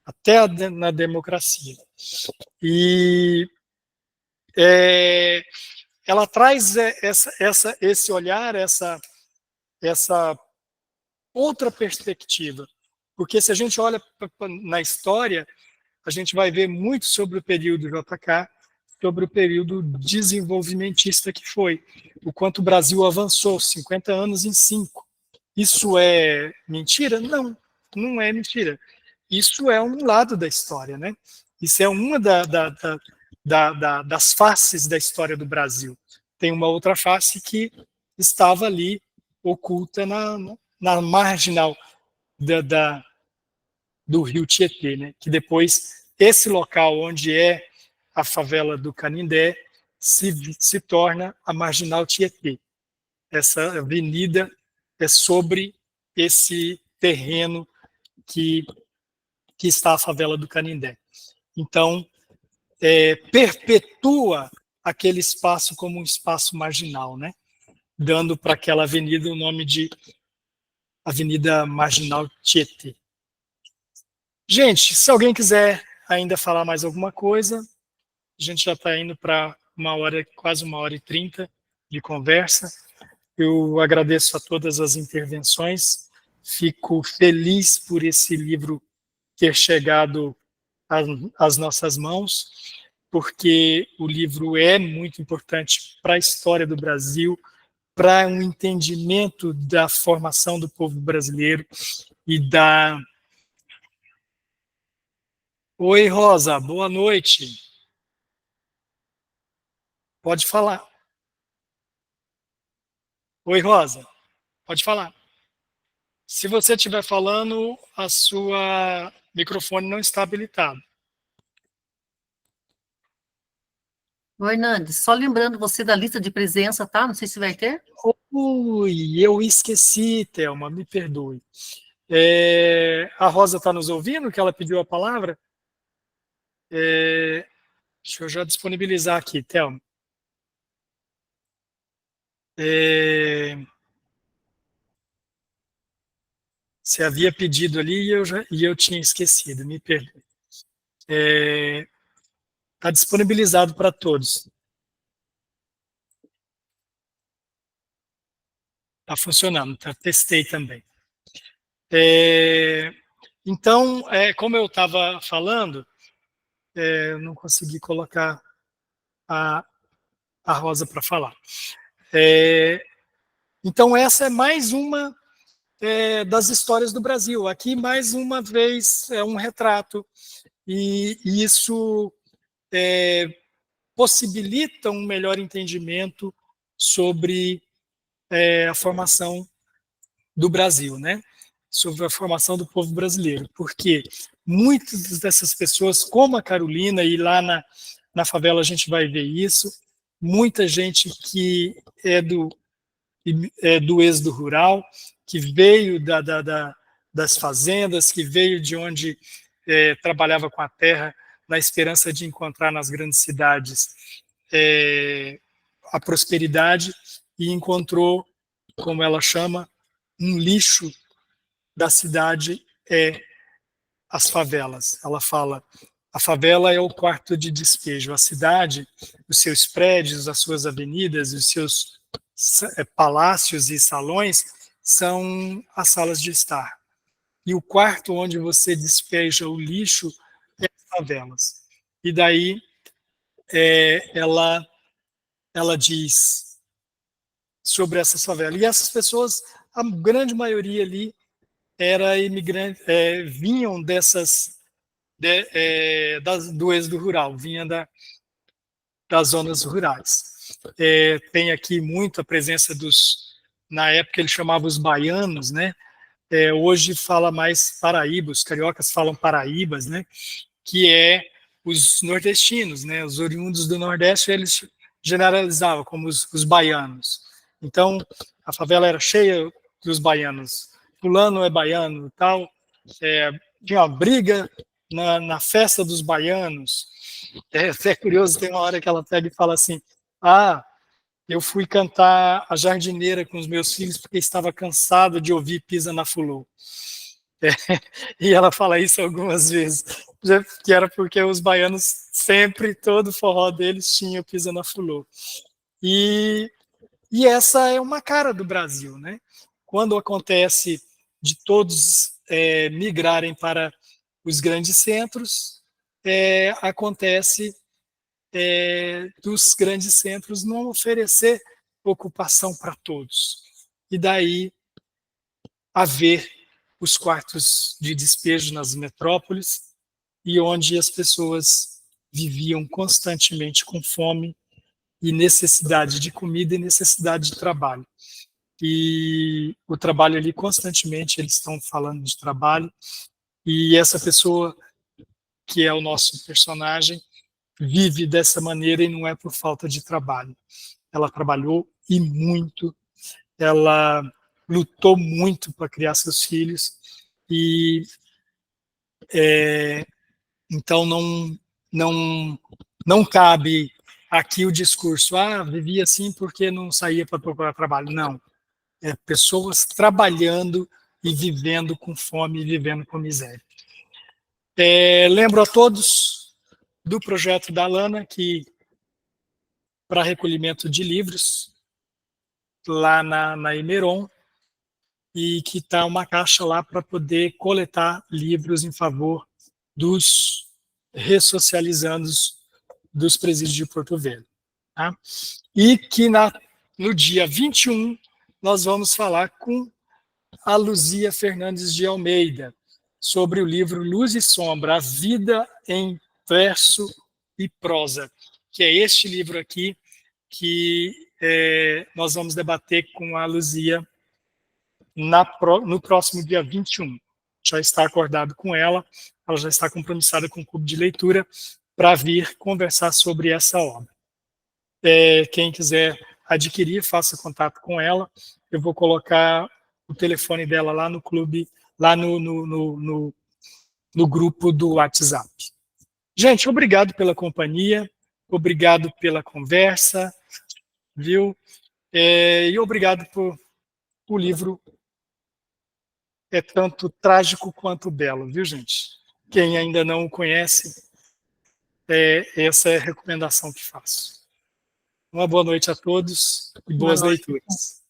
até na democracia. E ela traz esse olhar, essa outra perspectiva. Porque se a gente olha na história, a gente vai ver muito sobre o período JK, sobre o período desenvolvimentista que foi. O quanto o Brasil avançou, 50 anos em 5. Isso é mentira? Não, não é mentira. Isso é um lado da história, né? Isso é uma das faces da história do Brasil. Tem uma outra face que estava ali oculta na marginal do rio Tietê, né? Que depois esse local onde é a favela do Canindé se torna a Marginal Tietê. Essa avenida é sobre esse terreno que está a favela do Canindé. Então, perpetua aquele espaço como um espaço marginal, né? Dando para aquela avenida o nome de Avenida Marginal Tietê. Gente, se alguém quiser ainda falar mais alguma coisa, a gente já está indo para quase 1h30 de conversa. Eu agradeço a todas as intervenções, fico feliz por esse livro ter chegado às nossas mãos, porque o livro é muito importante para a história do Brasil, para um entendimento da formação do povo brasileiro e da... Oi, Rosa, boa noite. Pode falar. Oi, Rosa, pode falar. Se você estiver falando, a sua microfone não está habilitado. Oi, Hernandes, só lembrando você da lista de presença, tá? Não sei se vai ter. Ui, eu esqueci, Thelma, me perdoe. A Rosa está nos ouvindo, que ela pediu a palavra? Deixa eu já disponibilizar aqui, Thelma. Você havia pedido ali e eu tinha esquecido, me perdoe. Está disponibilizado para todos. Está funcionando, testei também. Então, como eu estava falando, eu não consegui colocar a Rosa para falar. Então, essa é mais uma das histórias do Brasil. Aqui, mais uma vez, é um retrato, e isso possibilita um melhor entendimento sobre a formação do Brasil, né? Sobre a formação do povo brasileiro, porque muitas dessas pessoas, como a Carolina, e lá na favela a gente vai ver isso, muita gente que é do êxodo rural, que veio das fazendas, que veio de onde trabalhava com a terra, na esperança de encontrar nas grandes cidades a prosperidade, e encontrou, como ela chama, um lixo da cidade as favelas. Ela fala, a favela é o quarto de despejo, a cidade, os seus prédios, as suas avenidas, os seus palácios e salões são as salas de estar. E o quarto onde você despeja o lixo é as favelas. E daí ela diz sobre essas favelas. E essas pessoas, a grande maioria ali era imigrante, vinham do êxodo rural, vinha das zonas rurais. Tem aqui muito a presença na época eles chamavam os baianos, né? Hoje fala mais paraíba, os cariocas falam paraíbas, né? Que é os nordestinos, né? Os oriundos do Nordeste, eles generalizavam como os baianos. Então, a favela era cheia dos baianos. Fulano é baiano e tal. Tinha uma briga na festa dos baianos. É até curioso, tem uma hora que ela pega e fala assim, eu fui cantar a jardineira com os meus filhos porque estava cansado de ouvir Pisa na Fulô. E ela fala isso algumas vezes, que era porque os baianos sempre, todo forró deles tinha Pisa na Fulô. E essa é uma cara do Brasil, né? quando acontece de todos migrarem para os grandes centros, acontece dos grandes centros não oferecer ocupação para todos. E daí haver os quartos de despejo nas metrópoles, e onde as pessoas viviam constantemente com fome e necessidade de comida e necessidade de trabalho. E o trabalho ali, constantemente, eles estão falando de trabalho, e essa pessoa, que é o nosso personagem, vive dessa maneira, e não é por falta de trabalho. Ela trabalhou e muito, ela lutou muito para criar seus filhos, e então não cabe aqui o discurso, vivia assim porque não saía para procurar trabalho. Não, pessoas trabalhando e vivendo com fome e vivendo com miséria. Lembro a todos do projeto da Alana, que para recolhimento de livros, lá na Emeron, e que está uma caixa lá para poder coletar livros em favor dos ressocializandos dos presídios de Porto Velho. Tá? E que no dia 21 nós vamos falar com a Luzia Fernandes de Almeida sobre o livro Luz e Sombra, a vida em verso e prosa, que é este livro aqui que nós vamos debater com a Luzia no próximo dia 21. Já está acordado com ela já está compromissada com o clube de leitura para vir conversar sobre essa obra. Quem quiser adquirir, faça contato com ela. Eu vou colocar o telefone dela lá no clube, lá no grupo do WhatsApp. Gente, obrigado pela companhia, obrigado pela conversa, viu? E obrigado por o livro. É tanto trágico quanto belo, viu, gente? Quem ainda não o conhece, essa é a recomendação que faço. Uma boa noite a todos e boas leituras.